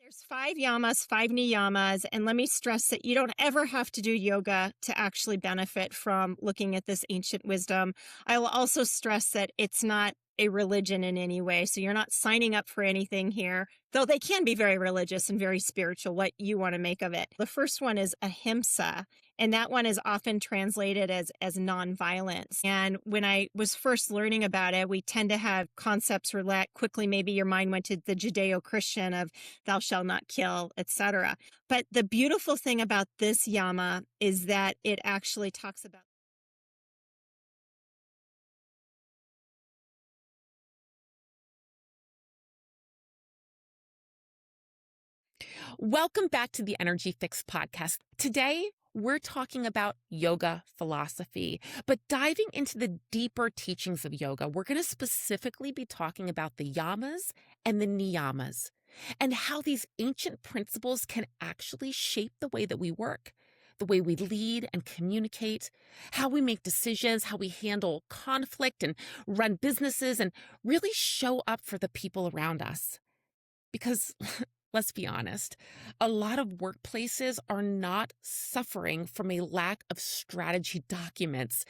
There's 5 yamas, 5 niyamas, and let me stress that you don't ever have to do yoga to actually benefit from looking at this ancient wisdom. I will also stress that it's not a religion in any way, so you're not signing up for anything here, though they can be very religious and very spiritual, what you want to make of it. The first one is ahimsa, and that one is often translated as nonviolence. And when I was first learning about it, we tend to have concepts relate quickly. Maybe your mind went to the Judeo-Christian of thou shalt not kill, etc. But the beautiful thing about this yama is that it actually talks about. Welcome back to the Energy Fix podcast. Today, we're talking about yoga philosophy, but diving into the deeper teachings of yoga, we're going to specifically be talking about the yamas and the niyamas and how these ancient principles can actually shape the way that we work, the way we lead and communicate, how we make decisions, how we handle conflict and run businesses and really show up for the people around us. Because let's be honest, a lot of workplaces are not suffering from a lack of strategy documents.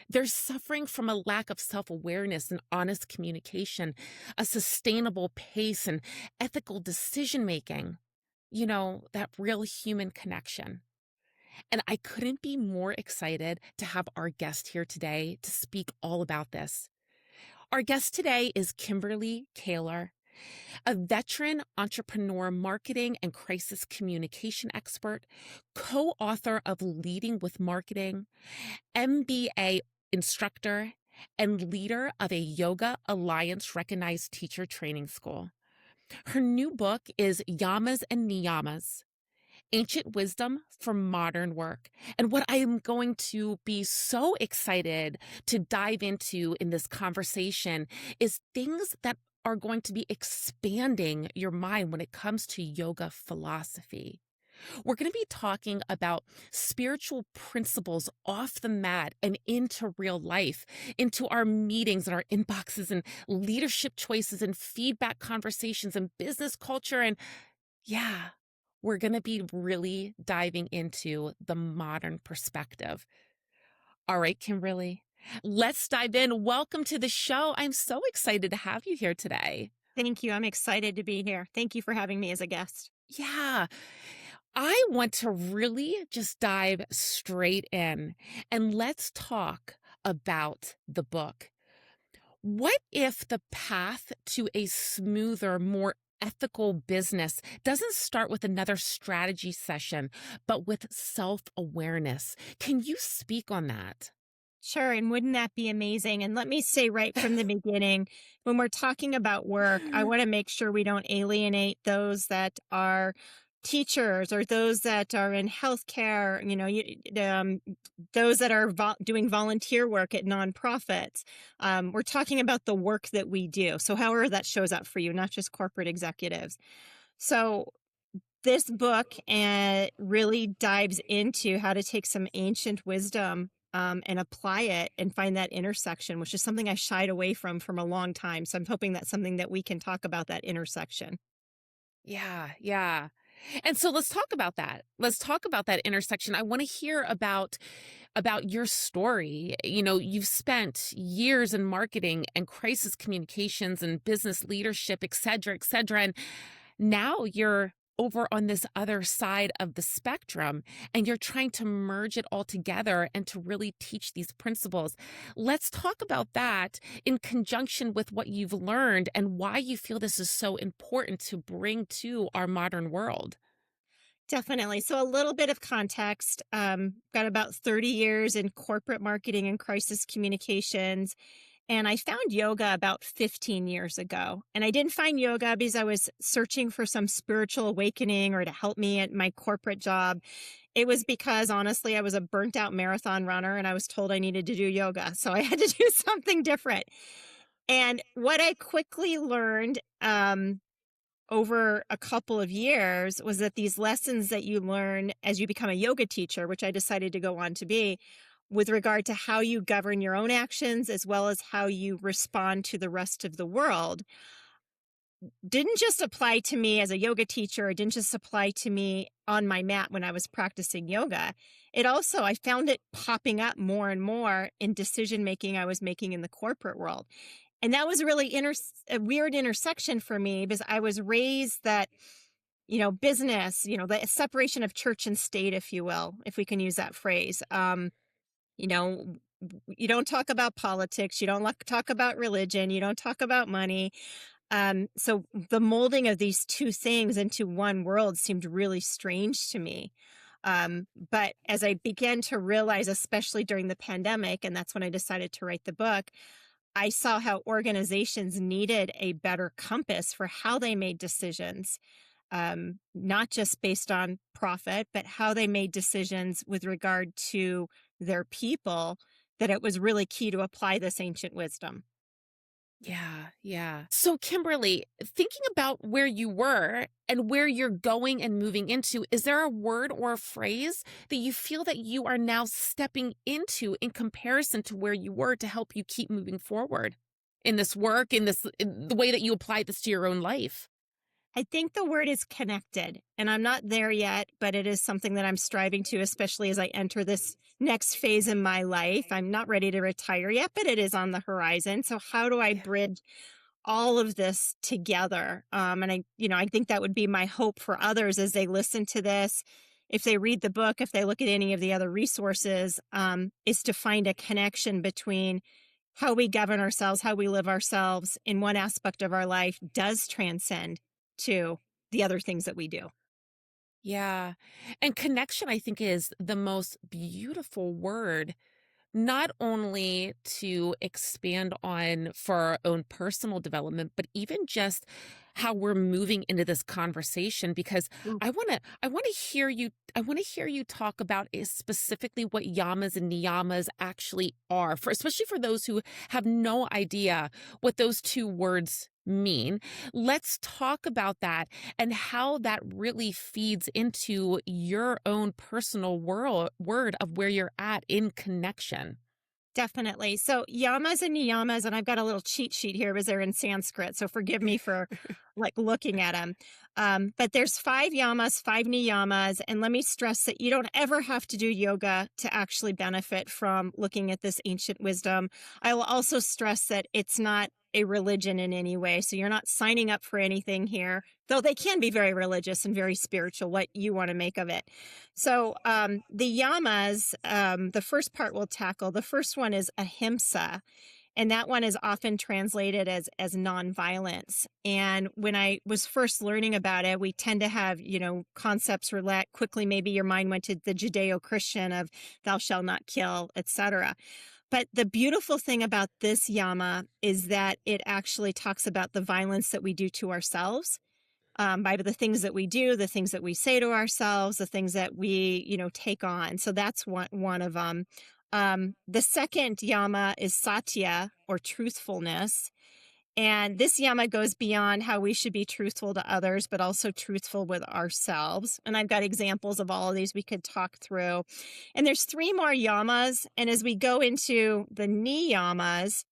They're suffering from a lack of self-awareness and honest communication, a sustainable pace and ethical decision-making. That real human connection. And I couldn't be more excited to have our guest here today to speak all about this. Our guest today is Kimberly Kayler, a veteran entrepreneur, marketing and crisis communication expert, co-author of Leading with Marketing, MBA instructor, and leader of a Yoga Alliance recognized teacher training school. Her new book is Yamas and Niyamas: Ancient Wisdom for Modern Work. And what I am going to be so excited to dive into in this conversation is things that are going to be expanding your mind when it comes to yoga philosophy. We're going to be talking about spiritual principles off the mat and into real life, into our meetings and our inboxes and leadership choices and feedback conversations and business culture. And yeah, we're going to be really diving into the modern perspective. All right, Kimberly, let's dive in. Welcome to the show. I'm so excited to have you here today. Thank you. I'm excited to be here. Thank you for having me as a guest. Yeah, I want to really just dive straight in and let's talk about the book. What if the path to a smoother, more ethical business doesn't start with another strategy session, but with self-awareness? Can you speak on that? Sure. And wouldn't that be amazing? And let me say right from the beginning, when we're talking about work, I want to make sure we don't alienate those that are teachers or those that are in healthcare, those that are doing volunteer work at nonprofits. We're talking about the work that we do. So however that shows up for you, not just corporate executives. So this book really dives into how to take some ancient wisdom and apply it and find that intersection, which is something I shied away from a long time. So I'm hoping that's something that we can talk about, that intersection. Yeah. And so let's talk about that. Let's talk about that intersection. I want to hear about your story. You've spent years in marketing and crisis communications and business leadership, et cetera, et cetera. And now you're over on this other side of the spectrum and you're trying to merge it all together and to really teach these principles. Let's talk about that in conjunction with what you've learned and why you feel this is so important to bring to our modern world. Definitely. So a little bit of context. Got about 30 years in corporate marketing and crisis communications. And I found yoga about 15 years ago. And I didn't find yoga because I was searching for some spiritual awakening or to help me at my corporate job. It was because, honestly, I was a burnt out marathon runner and I was told I needed to do yoga. So I had to do something different. And what I quickly learned over a couple of years was that these lessons that you learn as you become a yoga teacher, which I decided to go on to be, with regard to how you govern your own actions as well as how you respond to the rest of the world, didn't just apply to me as a yoga teacher. It didn't just apply to me on my mat when I was practicing yoga. It also, I found it popping up more and more in decision making I was making in the corporate world. And that was really a weird intersection for me because I was raised that, business, the separation of church and state, if you will, if we can use that phrase. You know, you don't talk about politics, you don't talk about religion, you don't talk about money. So the molding of these two things into one world seemed really strange to me. But as I began to realize, especially during the pandemic, and that's when I decided to write the book, I saw how organizations needed a better compass for how they made decisions, not just based on profit, but how they made decisions with regard to their people, that it was really key to apply this ancient wisdom. Yeah, yeah. So, Kimberly, thinking about where you were and where you're going and moving into, is there a word or a phrase that you feel that you are now stepping into in comparison to where you were to help you keep moving forward in this work, in the way that you apply this to your own life? I think the word is connected, and I'm not there yet, but it is something that I'm striving to, especially as I enter this next phase in my life. I'm not ready to retire yet, but it is on the horizon. So, how do I Yeah. bridge all of this together? And I think that would be my hope for others as they listen to this. If they read the book, if they look at any of the other resources, is to find a connection between how we govern ourselves, how we live ourselves in one aspect of our life does transcend to the other things that we do. Yeah. And connection, I think, is the most beautiful word, not only to expand on for our own personal development, but even just how we're moving into this conversation, because Mm. I want to hear you talk about is specifically what yamas and niyamas actually are, for especially for those who have no idea what those two words mean. Let's talk about that and how that really feeds into your own personal word of where you're at in connection. Definitely. So yamas and niyamas, and I've got a little cheat sheet here because they're in Sanskrit. So forgive me for like looking at them. But there's five yamas, five niyamas. And let me stress that you don't ever have to do yoga to actually benefit from looking at this ancient wisdom. I will also stress that it's not a religion in any way. So you're not signing up for anything here, though they can be very religious and very spiritual, what you want to make of it. So the yamas, the first part we'll tackle. The first one is ahimsa, and that one is often translated as nonviolence. And when I was first learning about it, we tend to have concepts relate quickly. Maybe your mind went to the Judeo-Christian of "thou shalt not kill," etc. But the beautiful thing about this yama is that it actually talks about the violence that we do to ourselves, by the things that we do, the things that we say to ourselves, the things that we, take on. So that's one of them. The second yama is satya, or truthfulness. And this yama goes beyond how we should be truthful to others, but also truthful with ourselves. And I've got examples of all of these we could talk through. And there's three more yamas. And as we go into the niyamas,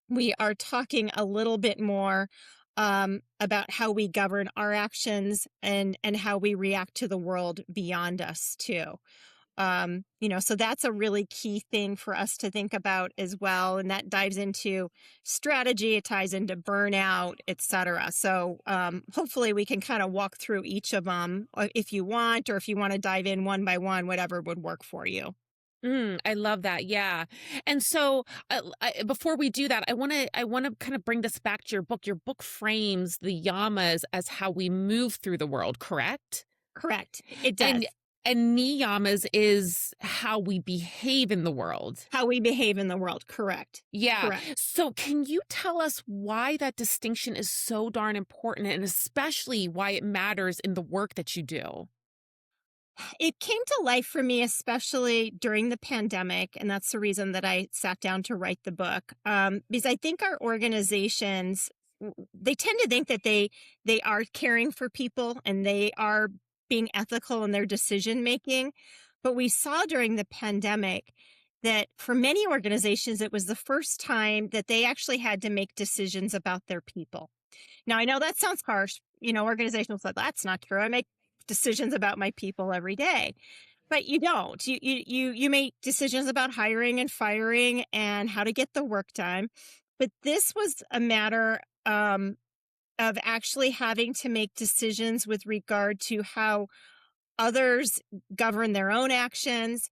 we are talking a little bit more about how we govern our actions and how we react to the world beyond us too. So that's a really key thing for us to think about as well. And that dives into strategy, it ties into burnout, etc. So hopefully we can kind of walk through each of them if you want, or if you want to dive in one by one, whatever would work for you. I love that. Yeah. And so, before we do that, I want to kind of bring this back to your book. Your book frames the yamas as how we move through the world, correct? Correct. It does. And niyamas is how we behave in the world. How we behave in the world. Correct. Yeah. Correct. So, can you tell us why that distinction is so darn important, and especially why it matters in the work that you do? It came to life for me, especially during the pandemic. And that's the reason that I sat down to write the book. Because I think our organizations, they tend to think that they are caring for people and they are being ethical in their decision making. But we saw during the pandemic that for many organizations, it was the first time that they actually had to make decisions about their people. Now, I know that sounds harsh. Organizational said that's not true. I make decisions about my people every day, but you don't. You make decisions about hiring and firing and how to get the work done. But this was a matter of actually having to make decisions with regard to how others govern their own actions,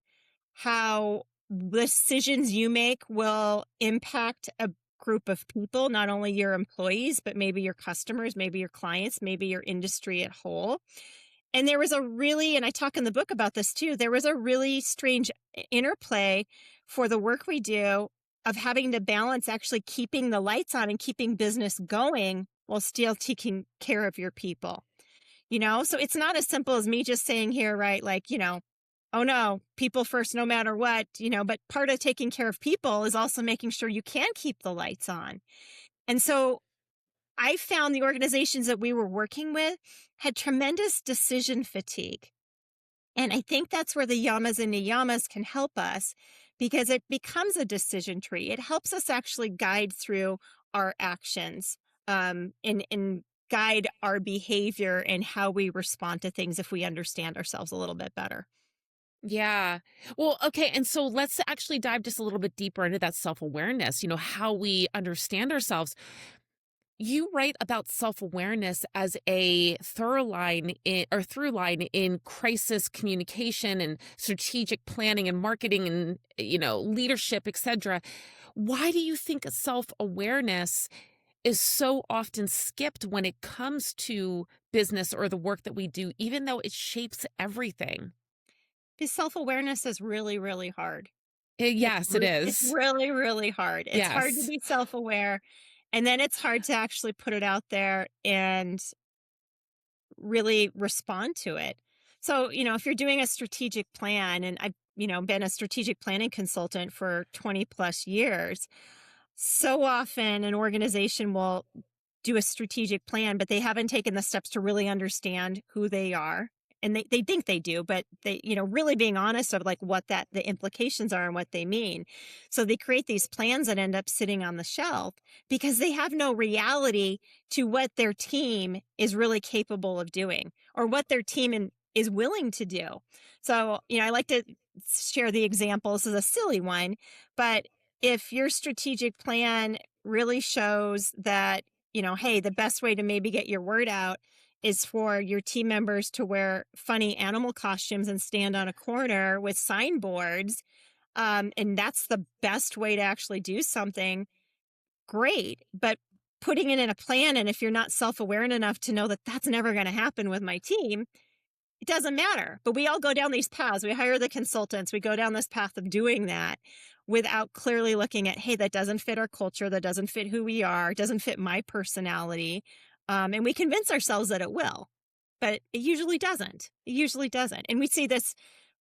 how decisions you make will impact a group of people, not only your employees, but maybe your customers, maybe your clients, maybe your industry at whole. And there was a really, and I talk in the book about this too, there was a really strange interplay for the work we do of having to balance actually keeping the lights on and keeping business going while still taking care of your people. So it's not as simple as me just saying here, right? Like, oh no, people first, no matter what, but part of taking care of people is also making sure you can keep the lights on. And so I found the organizations that we were working with had tremendous decision fatigue. And I think that's where the yamas and niyamas can help us because it becomes a decision tree. It helps us actually guide through our actions and guide our behavior and how we respond to things if we understand ourselves a little bit better. Yeah. Well, okay. And so let's actually dive just a little bit deeper into that self awareness, how we understand ourselves. You write about self awareness as a through line in crisis communication and strategic planning and marketing and, leadership, etc. Why do you think self awareness is so often skipped when it comes to business or the work that we do, even though it shapes everything? Because self awareness is really, really hard. Yes, it It's is. really, really hard. It's hard to Yes. be self aware, and then it's hard to actually put it out there and really respond to it. So, if you're doing a strategic plan, and I've, been a strategic planning consultant for 20 plus years, so often an organization will do a strategic plan, but they haven't taken the steps to really understand who they are. And they think they do, but they, really being honest of like what the implications are and what they mean. So they create these plans that end up sitting on the shelf because they have no reality to what their team is really capable of doing or what their is willing to do. So, I like to share the example. This is a silly one, but if your strategic plan really shows that, hey, the best way to maybe get your word out is for your team members to wear funny animal costumes and stand on a corner with signboards. And that's the best way to actually do something. Great. But putting it in a plan, and if you're not self aware enough to know that that's never going to happen with my team, it doesn't matter. But we all go down these paths. We hire the consultants. We go down this path of doing that without clearly looking at, hey, that doesn't fit our culture. That doesn't fit who we are. It doesn't fit my personality. And we convince ourselves that it will, but it usually doesn't. It usually doesn't. And we see this,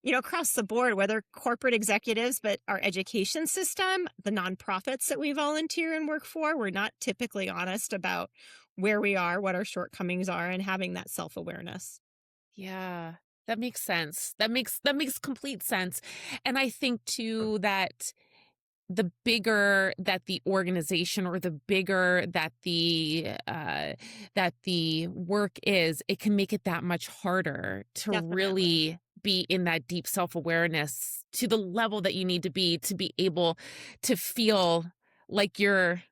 across the board, whether corporate executives, but our education system, the nonprofits that we volunteer and work for, we're not typically honest about where we are, what our shortcomings are, and having that self awareness. Yeah, that makes sense. That makes complete sense. And I think too that the bigger that the organization or the bigger that the work is, it can make it that much harder to Definitely. really be in that deep self-awareness to the level that you need to be able to feel like you're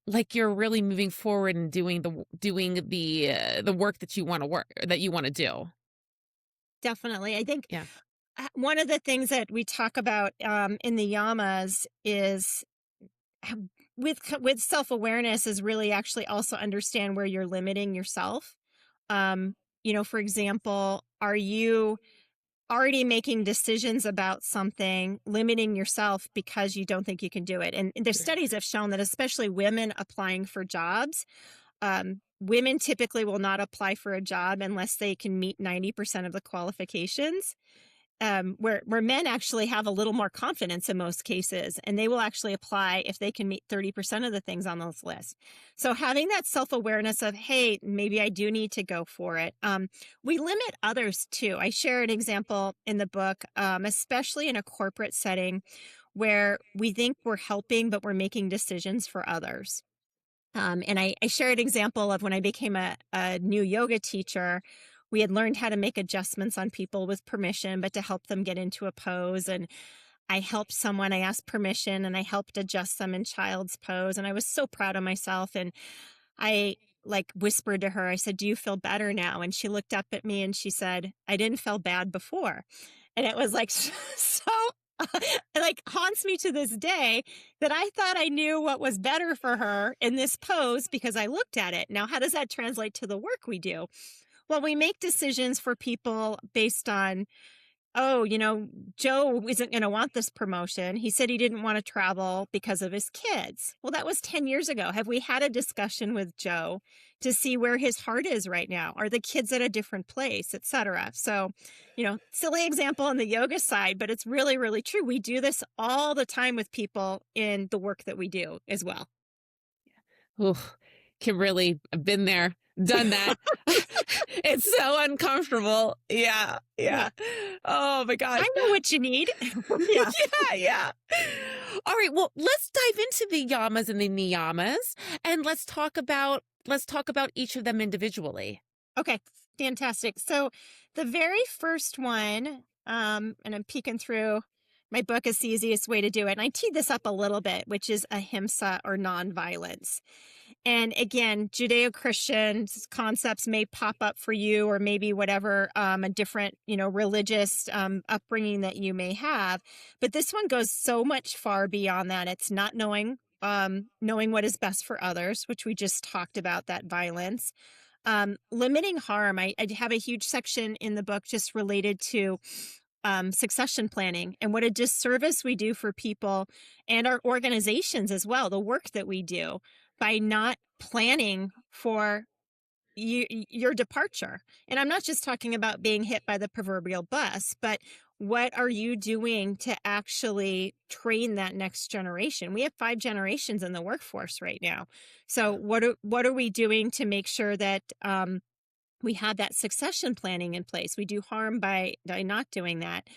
really moving forward and doing the work that you want to do. Definitely. I think Yeah. one of the things that we talk about in the yamas is how- with self awareness is really actually also understand where you're limiting yourself. For example, are you already making decisions about something, limiting yourself because you don't think you can do it? And the studies have shown that especially women applying for jobs, women typically will not apply for a job unless they can meet 90% of the qualifications. Where men actually have a little more confidence in most cases, and they will actually apply if they can meet 30% of the things on those lists. So having that self awareness of, hey, maybe I do need to go for it. We limit others too. I share an example in the book, especially in a corporate setting where we think we're helping, but we're making decisions for others. And I shared an example of when I became a new yoga teacher. We had learned how to make adjustments on people with permission, but to help them get into a pose. And I helped someone, I asked permission and I helped adjust them in child's pose. And I was so proud of myself. And I like whispered to her, I said, "Do you feel better now?" And she looked up at me and she said, "I didn't feel bad before." And it was like, so it like haunts me to this day that I thought I knew what was better for her in this pose because I looked at it. Now, how does that translate to the work we do? Well, we make decisions for people based on, oh, Joe isn't going to want this promotion. He said he didn't want to travel because of his kids. Well, that was 10 years ago. Have we had a discussion with Joe to see where his heart is right now? Are the kids at a different place, et cetera? So, silly example on the yoga side, but it's really, really true. We do this all the time with people in the work that we do as well. Oof, Kimberly, I've been there, done that. It's so uncomfortable. Yeah, Yeah. yeah. Oh my gosh. I know what you need. Yeah. Yeah, yeah. All right, well, let's dive into the yamas and the niyamas, and let's talk about each of them individually. Okay, fantastic. So the very first one, and I'm peeking through my book, is the easiest way to do it. And I teed this up a little bit, which is ahimsa or nonviolence. And again, Judeo-Christian concepts may pop up for you, or maybe whatever a different, religious upbringing that you may have. But this one goes so much far beyond that. It's not knowing what is best for others, which we just talked about, that violence. Limiting harm. I have a huge section in the book just related to succession planning and what a disservice we do for people and our organizations as well, the work that we do by not planning for your departure. And I'm not just talking about being hit by the proverbial bus, but what are you doing to actually train that next generation? We have 5 generations in the workforce right now. So what are we doing to make sure that we have that succession planning in place? We do harm by not doing that.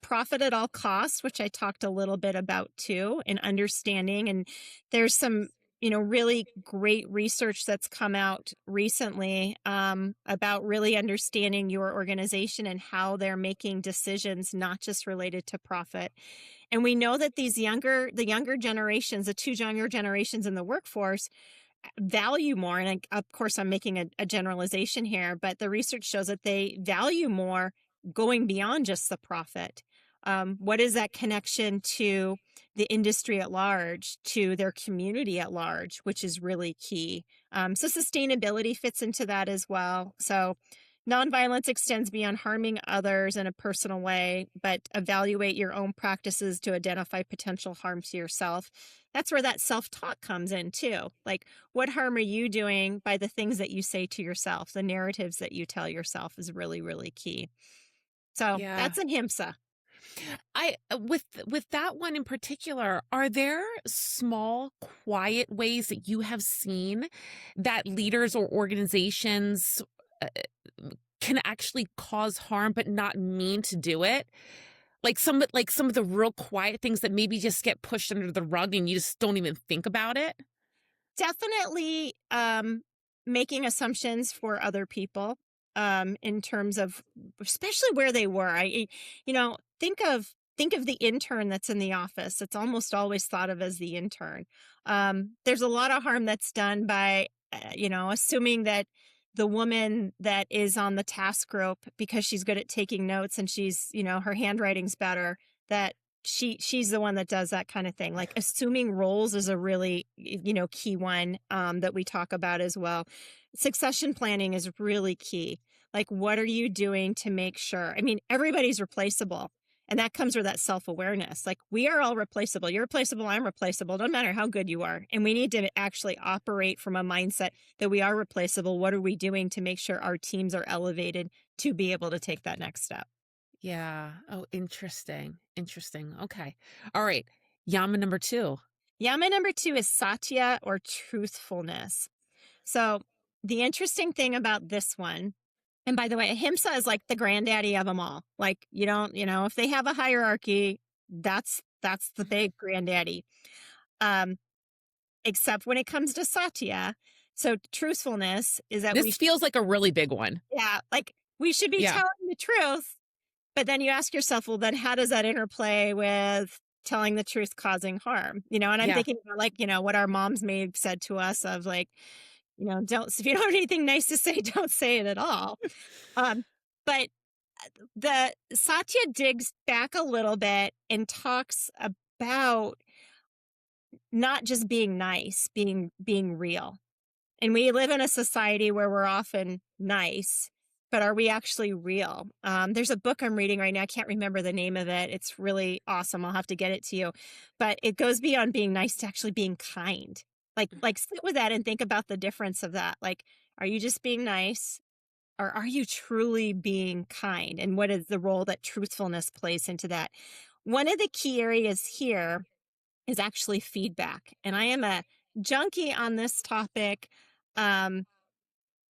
Profit at all costs, which I talked a little bit about too, and understanding. And there's some, really great research that's come out recently about really understanding your organization and how they're making decisions, not just related to profit. And we know that the younger generations, the 2 younger generations in the workforce, value more. And of course, I'm making a generalization here, but the research shows that they value more going beyond just the profit. What is that connection to the industry at large, to their community at large, which is really key. So sustainability fits into that as well. So nonviolence extends beyond harming others in a personal way, but evaluate your own practices to identify potential harm to yourself. That's where that self-talk comes in too. Like, what harm are you doing by the things that you say to yourself? The narratives that you tell yourself is really, really key. So Yeah. that's ahimsa. With that one in particular, are there small, quiet ways that you have seen that leaders or organizations uh, can actually cause harm but not mean to do it? Like some of the real quiet things that maybe just get pushed under the rug and you just don't even think about it? Definitely making assumptions for other people in terms of especially where they were. Think of the intern that's in the office. It's almost always thought of as the intern. There's a lot of harm that's done by assuming that the woman that is on the task group, because she's good at taking notes and she's, her handwriting's better, that she's the one that does that kind of thing. Like, assuming roles is a really, key one that we talk about as well. Succession planning is really key. Like, what are you doing to make sure? I mean, everybody's replaceable. And that comes with that self-awareness. Like, we are all replaceable. You're replaceable. I'm replaceable. No matter how good you are. And we need to actually operate from a mindset that we are replaceable. What are we doing to make sure our teams are elevated to be able to take that next step? Yeah. Oh, interesting. Interesting. Okay. All right. Yama number 2. Yama number 2 is satya, or truthfulness. So the interesting thing about this one, and by the way, ahimsa is like the granddaddy of them all. Like, you don't, if they have a hierarchy, that's the big granddaddy. Um, except when it comes to satya. So truthfulness is that This feels like a really big one. yeah, like we should be Yeah. telling the truth. But then you ask yourself, well, then how does that interplay with telling the truth causing harm? And I'm Yeah. thinking about like, what our moms may have said to us of like, don't, if you don't have anything nice to say, don't say it at all. Um, but the Satya digs back a little bit and talks about not just being nice, being real. And we live in a society where we're often nice, but are we actually real? There's a book I'm reading right now. I can't remember the name of it. It's really awesome. I'll have to get it to you. But it goes beyond being nice to actually being kind. Like sit with that and think about the difference of that. Like, are you just being nice? Or are you truly being kind? And what is the role that truthfulness plays into that? One of the key areas here is actually feedback. And I am a junkie on this topic. Um,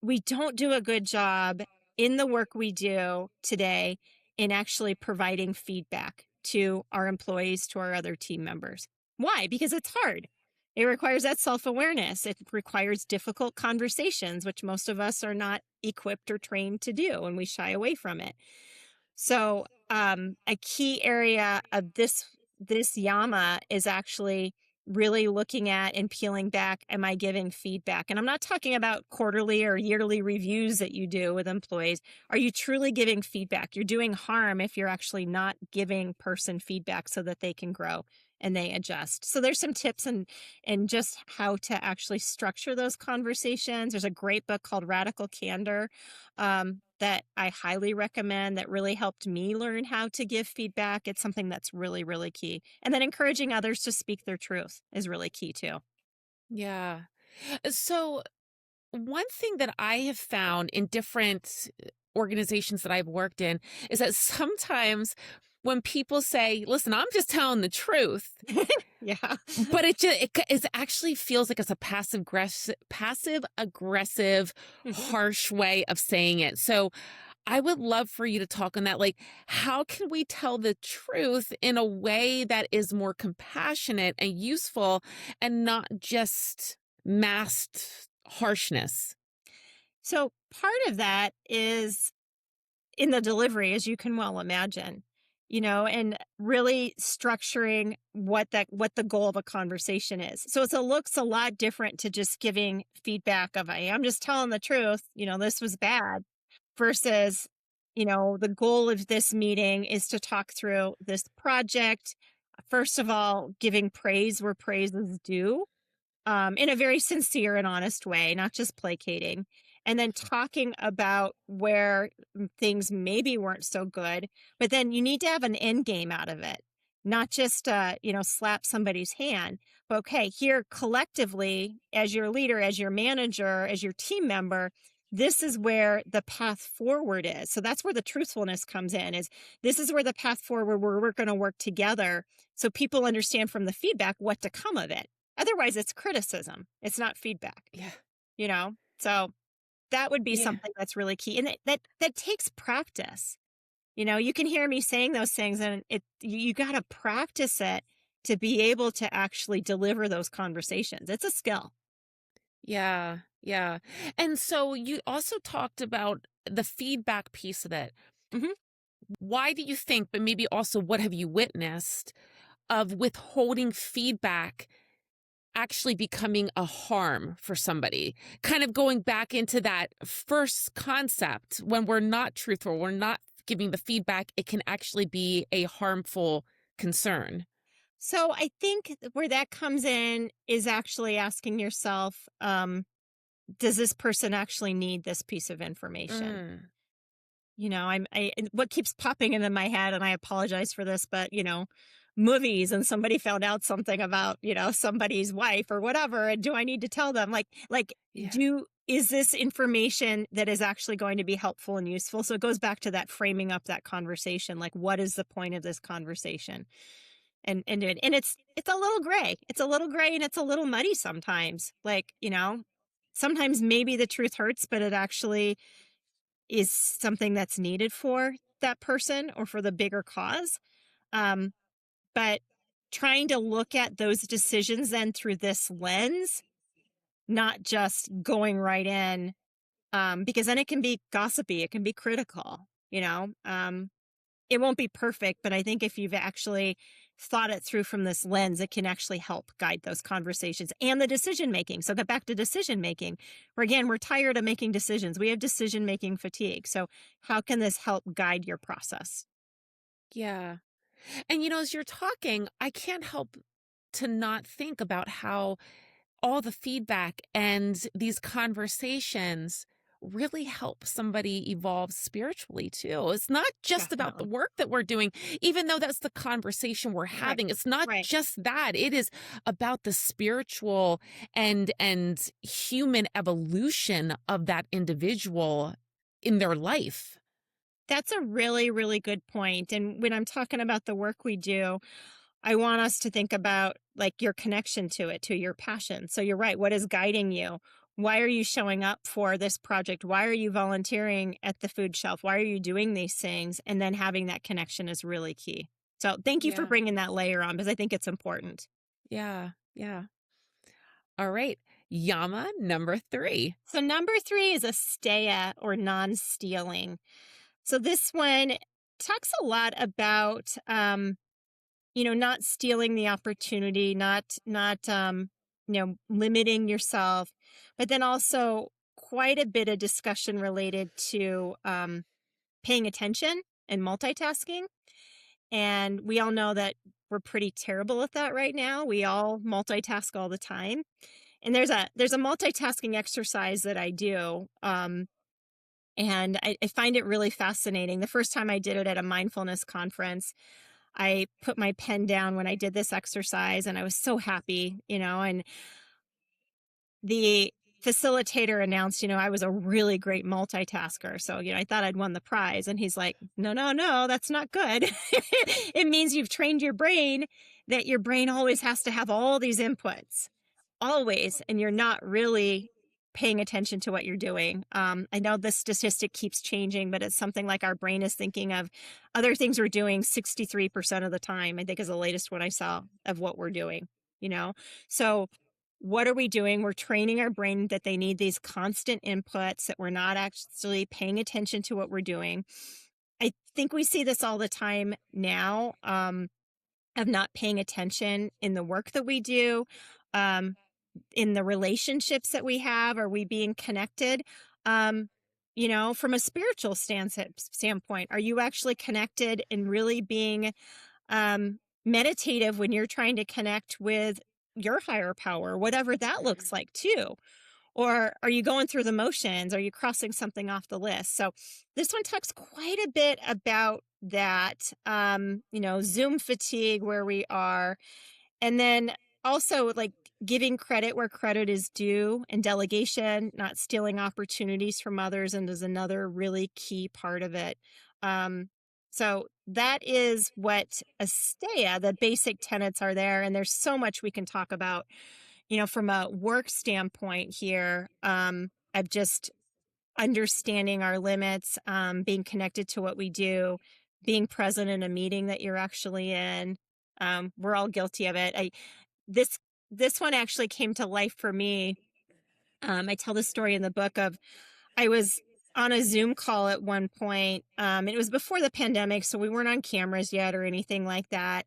we don't do a good job in the work we do today in actually providing feedback to our employees, to our other team members. Why? Because it's hard. It requires that self awareness. It requires difficult conversations, which most of us are not equipped or trained to do, and we shy away from it. So, a key area of this yama is actually really looking at and peeling back, am I giving feedback? And I'm not talking about quarterly or yearly reviews that you do with employees. Are you truly giving feedback? You're doing harm if you're actually not giving person feedback so that they can grow and they adjust. So there's some tips and just how to actually structure those conversations. There's a great book called Radical Candor that I highly recommend that really helped me learn how to give feedback. It's something that's really, really key. And then encouraging others to speak their truth is really key too. Yeah. So, one thing that I have found in different organizations that I've worked in is that sometimes when people say, "Listen, I'm just telling the truth," Yeah. but it actually feels like it's a passive aggressive, Mhm. harsh way of saying it. So I would love for you to talk on that. Like, how can we tell the truth in a way that is more compassionate and useful and not just masked harshness? So part of that is in the delivery, as you can well imagine, and really structuring what the goal of a conversation is. So it looks a lot different to just giving feedback of I'm just telling the truth, this was bad versus, the goal of this meeting is to talk through this project. First of all, giving praise where praise is due in a very sincere and honest way, not just placating. And then talking about where things maybe weren't so good, but then you need to have an end game out of it, not just, slap somebody's hand. But okay, here collectively, as your leader, as your manager, as your team member, this is where the path forward is. So that's where the truthfulness comes in is this is where the path forward where we're going to work together so people understand from the feedback what to come of it. Otherwise, it's criticism. It's not feedback, Yeah. you know? So that would be Yeah. something that's really key. And that takes practice. You can hear me saying those things and you got to practice it to be able to actually deliver those conversations. It's a skill. Yeah. Yeah. And so you also talked about the feedback piece of it. Mhm. Why do you think, but maybe also what have you witnessed of withholding feedback actually becoming a harm for somebody? Kind of going back into that first concept when we're not truthful, we're not giving the feedback, it can actually be a harmful concern. So I think where that comes in is actually asking yourself, does this person actually need this piece of information? Mm, And what keeps popping into my head, and I apologize for this, but movies and somebody found out something about, somebody's wife or whatever. And do I need to tell them? yeah. Is this information that is actually going to be helpful and useful? So it goes back to that framing up that conversation. Like, what is the point of this conversation? And it's a little gray. It's a little gray and it's a little muddy sometimes. Sometimes maybe the truth hurts, but it actually is something that's needed for that person or for the bigger cause. Um, but trying to look at those decisions then through this lens, not just going right in, because then it can be gossipy, it can be critical, you know? It won't be perfect, but I think if you've actually thought it through from this lens, it can actually help guide those conversations and the decision making. So get back to decision making, where again, we're tired of making decisions. We have decision making fatigue. So how can this help guide your process? Yeah. And, as you're talking, I can't help to not think about how all the feedback and these conversations really help somebody evolve spiritually too. It's not just about the Definitely. work that we're doing, even though that's the conversation we're Right. having. It's not Right. just that. It is about the spiritual and human evolution of that individual in their life. That's a really, really good point. And when I'm talking about the work we do, I want us to think about like your connection to it, to your passion. So you're right. What is guiding you? Why are you showing up for this project? Why are you volunteering at the food shelf? Why are you doing these things? And then having that connection is really key. So thank you for Yeah. bringing that layer on because I think it's important. Yeah. Yeah. All right. Yama number 3. So number three is a staya or non-stealing. So this one talks a lot about not stealing the opportunity, not limiting yourself, but then also quite a bit of discussion related to paying attention and multitasking. And we all know that we're pretty terrible at that right now. We all multitask all the time. And there's a multitasking exercise that I do. And I find it really fascinating. The first time I did it at a mindfulness conference, I put my pen down when I did this exercise and I was so happy, and the facilitator announced, I was a really great multitasker. So, I thought I'd won the prize. And he's like, no, no, no, that's not good. It means you've trained your brain that your brain always has to have all these inputs, always. And you're not really paying attention to what you're doing. I know the statistic keeps changing, but it's something like our brain is thinking of other things we're doing 63% of the time, I think is the latest one I saw of what we're doing, you know? So, what are we doing? We're training our brain that they need these constant inputs, that we're not actually paying attention to what we're doing. I think we see this all the time now, of not paying attention in the work that we do, um, in the relationships that we have. Are we being connected? Um, from a spiritual standpoint, are you actually connected and really being meditative when you're trying to connect with your higher power, whatever that looks like too? Or are you going through the motions? Are you crossing something off the list? So this one talks quite a bit about that, Zoom fatigue where we are. And then also like giving credit where credit is due and delegation, not stealing opportunities from others, and is another really key part of it. So that is what Astea, the basic tenets are there. And there's so much we can talk about, from a work standpoint here, of just understanding our limits, being connected to what we do, being present in a meeting that you're actually in. We're all guilty of it. This this one actually came to life for me. I tell the story in the book of I was on a Zoom call at one point. And it was before the pandemic, so we weren't on cameras yet or anything like that.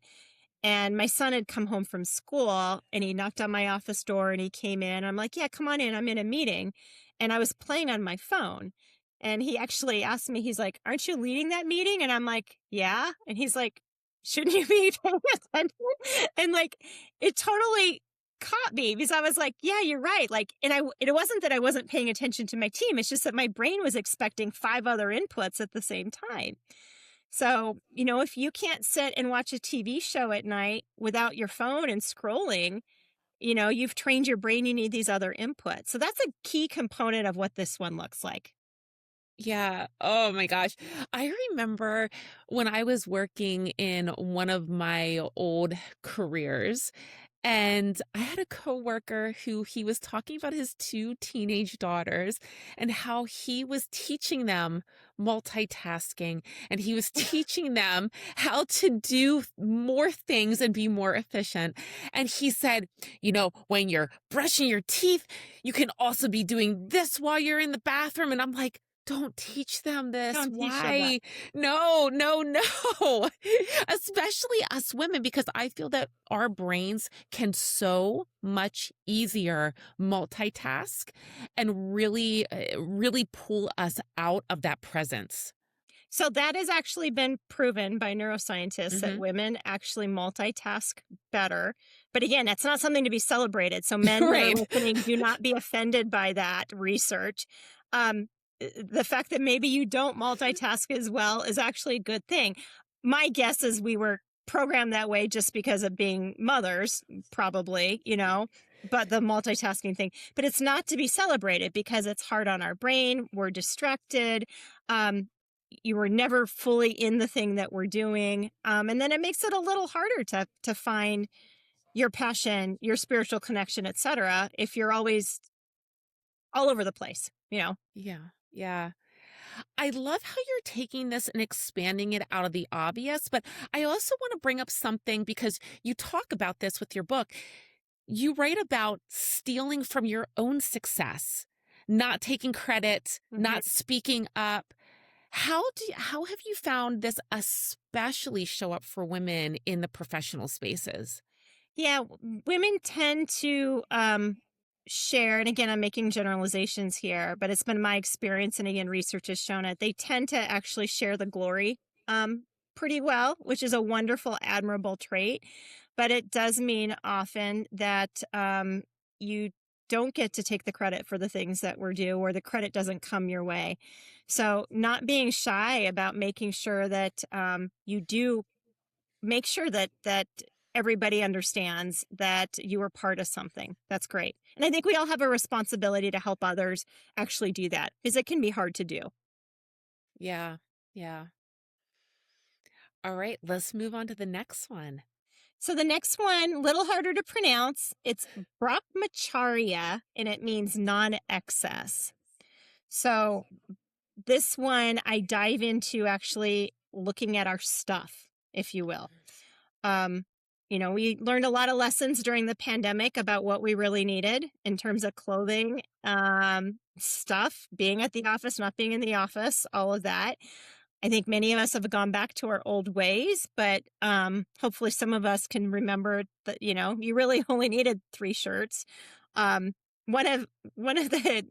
And my son had come home from school and he knocked on my office door and he came in. I'm like, yeah, come on in. I'm in a meeting. And I was playing on my phone. And he actually asked me, he's like, aren't you leading that meeting? And I'm like, yeah. And he's like, shouldn't you be paying attention? And like, it totally caught me because I was like, yeah, you're right. Like, it wasn't that I wasn't paying attention to my team. It's just that my brain was expecting five other inputs at the same time. So, if you can't sit and watch a TV show at night without your phone and scrolling, you've trained your brain, you need these other inputs. So that's a key component of what this one looks like. Yeah. Oh my gosh. I remember when I was working in one of my old careers, And I had a coworker who he was talking about his 2 teenage daughters and how he was teaching them multitasking, and he was teaching them how to do more things and be more efficient. And he said, when you're brushing your teeth, you can also be doing this while you're in the bathroom. And I'm like, don't teach them this. Don't teach them that. Why? No, no, no. Especially us women, because I feel that our brains can so much easier multitask and really pull us out of that presence. So that has actually been proven by neuroscientists that Hmm. women actually multitask better. But again, that's not something to be celebrated. So men that are Right. listening, do not be offended by that research. The fact that maybe you don't multitask as well is actually a good thing. My guess is we were programmed that way just because of being mothers, probably, but the multitasking thing. But it's not to be celebrated because it's hard on our brain. We're distracted. Um, you were never fully in the thing that we're doing, and then it makes it a little harder to find your passion, your spiritual connection, etc., if you're always all over the place. Yeah. Yeah. I love how you're taking this and expanding it out of the obvious, but I also want to bring up something because you talk about this with your book. You write about stealing from your own success, not taking credit, Mhm. not speaking up. How have you found this especially show up for women in the professional spaces? Yeah, women tend to share, and again, I'm making generalizations here, but it's been my experience, and again, research has shown it. They tend to actually share the glory um, pretty well, which is a wonderful, admirable trait. But it does mean often that you don't get to take the credit for the things that were due, or the credit doesn't come your way. So, not being shy about making sure that you do make sure that everybody understands that you were part of something. That's great. And I think we all have a responsibility to help others actually do that because it can be hard to do. Yeah. Yeah. All right, let's move on to the next one. So the next one, a little harder to pronounce. It's Brahmacharya and it means non-excess. So this one I dive into actually looking at our stuff, if you will. Um, we learned a lot of lessons during the pandemic about what we really needed in terms of clothing, stuff, being at the office, not being in the office, all of that. I think many of us have gone back to our old ways, but hopefully some of us can remember that you really only needed 3 shirts. Um, one of one of the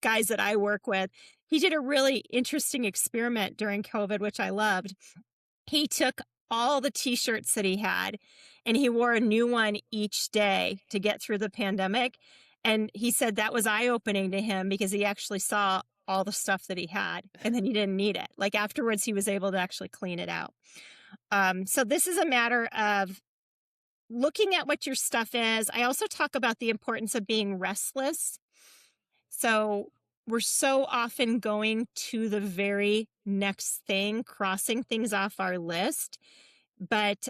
guys that I work with, he did a really interesting experiment during COVID, which I loved. He took all the t-shirts that he had and he wore a new one each day to get through the pandemic. And he said that was eye-opening to him because he actually saw all the stuff that he had and then he didn't need it. Like afterwards, he was able to actually clean it out. So this is a matter of looking at what your stuff is. I also talk about the importance of being restless. So we're so often going to the very next thing, crossing things off our list, but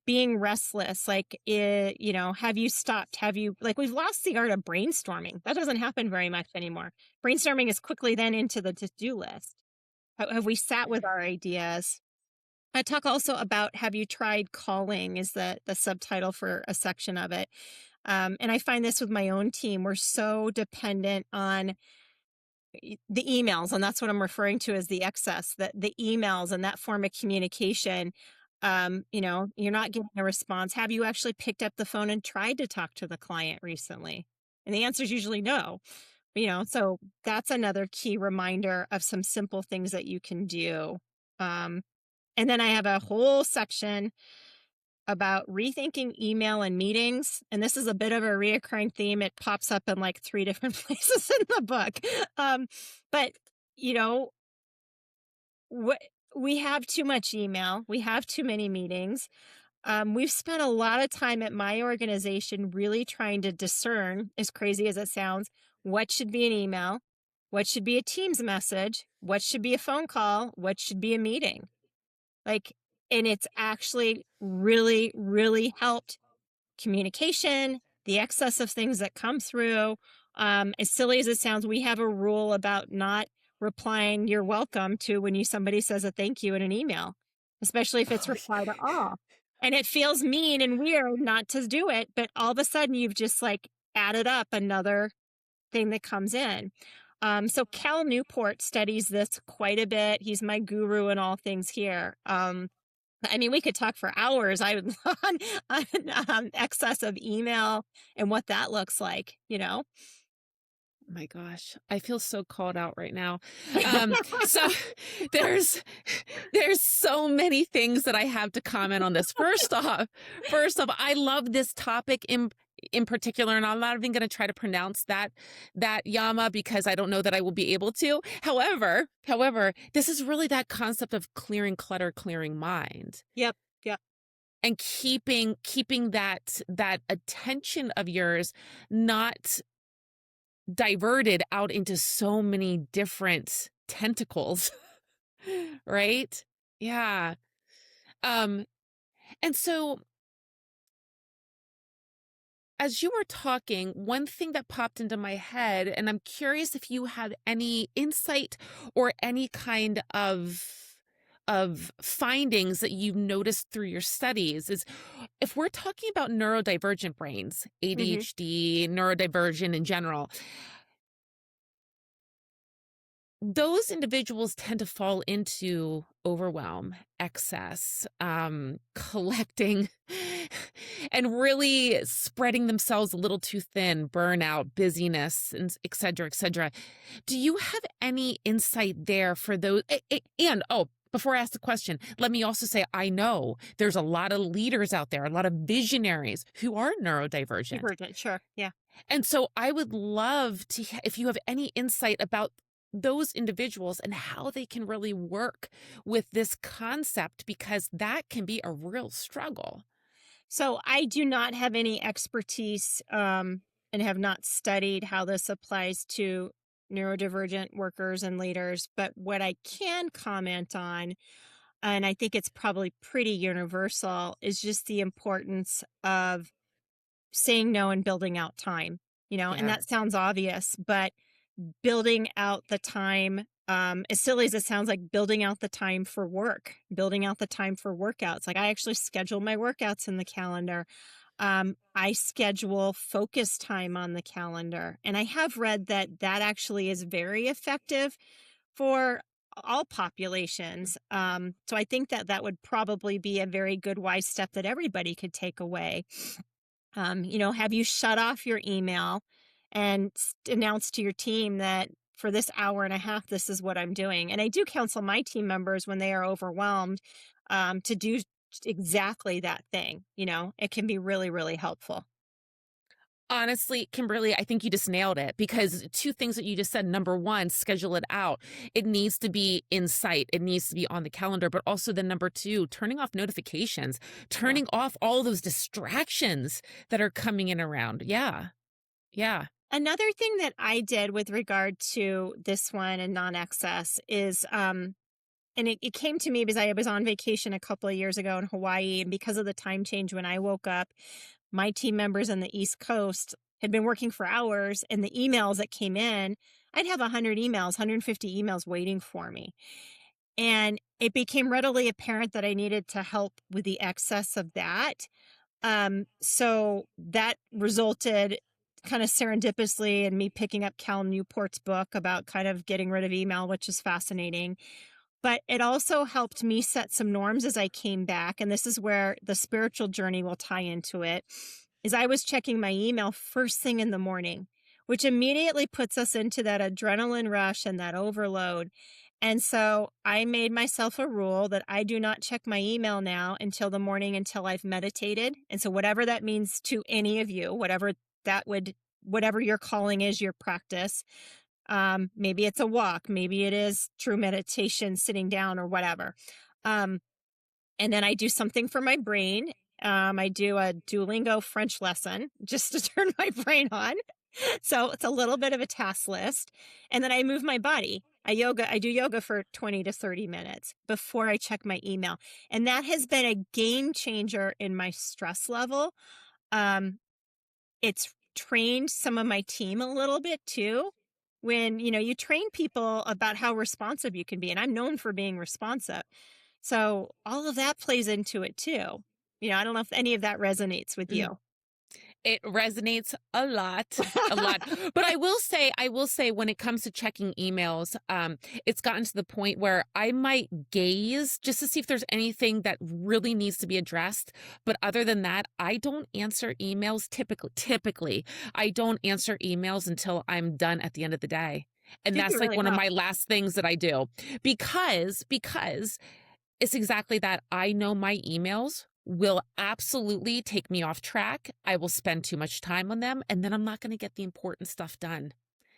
being restless, like have you stopped, have you, like, we've lost the art of brainstorming. That doesn't happen very much anymore. Brainstorming is quickly then into the to-do list. Have we sat with our ideas? I talk also about, have you tried calling, is the subtitle for a section of it. And I find this with my own team, we're so dependent on the emails, and that's what I'm referring to as the excess, that the emails and that form of communication. You're not getting a response. Have you actually picked up the phone and tried to talk to the client recently? And the answer is usually no. So that's another key reminder of some simple things that you can do. um, and then I have a whole section about rethinking email and meetings. And this is a bit of a reoccurring theme. It pops up in like 3 different places in the book. Um, but, you know, what we have too much email, we have too many meetings. We've spent a lot of time at my organization really trying to discern, as crazy as it sounds, what should be an email, what should be a Teams message, what should be a phone call, what should be a meeting. Like, and it's actually really, really helped communication, the excess of things that come through. As silly as it sounds, we have a rule about not replying "You're welcome" to when somebody says a thank you in an email, especially if it's Oh, reply to all. And it feels mean and weird not to do it, but all of a sudden you've just like added up another thing that comes in. So Cal Newport studies this quite a bit. He's my guru in all things here. I mean, we could talk for hours. I would on excess of email and what that looks like, you know? my gosh, I feel so called out right now. So there's there's so many things that I have to comment on this. First off, I love this topic in particular, and I'm not even going to try to pronounce that yama because I don't know that I will be able to. However, this is really that concept of clearing clutter, clearing mind, Yep. Yep. and keeping that attention of yours not diverted out into so many different tentacles, right? Yeah. Um, and so as you were talking, one thing that popped into my head, and I'm curious if you have any insight or any kind of findings that you've noticed through your studies, is if we're talking about neurodivergent brains, Hmm. ADHD, neurodivergent in general, those individuals tend to fall into overwhelm, excess, collecting, and really spreading themselves a little too thin, burnout, busyness, and et cetera, et cetera. Do you have any insight there for those? And oh, before I ask the question, let me also say I know there's a lot of leaders out there, a lot of visionaries who are neurodivergent. Divergent. Sure. Yeah. And so I would love to, if you have any insight about those individuals and how they can really work with this concept, because that can be a real struggle. So I do not have any expertise and have not studied how this applies to neurodivergent workers and leaders. But what I can comment on, and I think it's probably pretty universal, is just the importance of saying no and building out time, and Yeah. that sounds obvious, but building out the time, as silly as it sounds, like building out the time for work, building out the time for workouts. Like I actually schedule my workouts in the calendar. I schedule focus time on the calendar. And I have read that that actually is very effective for all populations. So I think that that would probably be a very good, wise step that everybody could take away. Have you shut off your email and announce to your team that for this hour and a half, this is what I'm doing? And I do counsel my team members when they are overwhelmed to do exactly that thing. It can be really, really helpful. Honestly, Kimberly, I think you just nailed it, because two things that you just said. Number one, schedule it out. It needs to be in sight. It needs to be on the calendar. But also, then number two, turning off notifications, Yeah. turning off all those distractions that are coming in around. Yeah. Yeah. Another thing that I did with regard to this one and non excess is, and it came to me because I was on vacation a couple of years ago in Hawaii. And because of the time change when I woke up, my team members on the East Coast had been working for hours, and the emails that came in, I'd have 100 emails, 150 emails waiting for me. And it became readily apparent that I needed to help with the excess of that. So that resulted kind of serendipitously in me picking up Cal Newport's book about kind of getting rid of email, which is fascinating. But it also helped me set some norms as I came back, and this is where the spiritual journey will tie into it, is I was checking my email first thing in the morning, which immediately puts us into that adrenaline rush and that overload. And so I made myself a rule that I do not check my email now until the morning until I've meditated. And so whatever that means to any of you, whatever your calling is, your practice, maybe it's a walk, maybe it is true meditation, sitting down or whatever. Um, and then I do something for my brain. I do a Duolingo French lesson just to turn my brain on. So it's a little bit of a task list. And then I move my body. I do yoga for 20 to 30 minutes before I check my email. And that has been a game changer in my stress level. Um, it's trained some of my team a little bit too. When, you train people about how responsive you can be, and I'm known for being responsive. So all of that plays into it too. I don't know if any of that resonates with Mm. you. It resonates a lot, a lot. But I will say when it comes to checking emails, it's gotten to the point where I might gaze just to see if there's anything that really needs to be addressed. But other than that, I don't answer emails typically. I don't answer emails until I'm done at the end of the day. And You do that's like really one of well. my last things that I do because it's exactly that. I know my emails will absolutely take me off track. I will spend too much time on them, and then I'm not going to get the important stuff done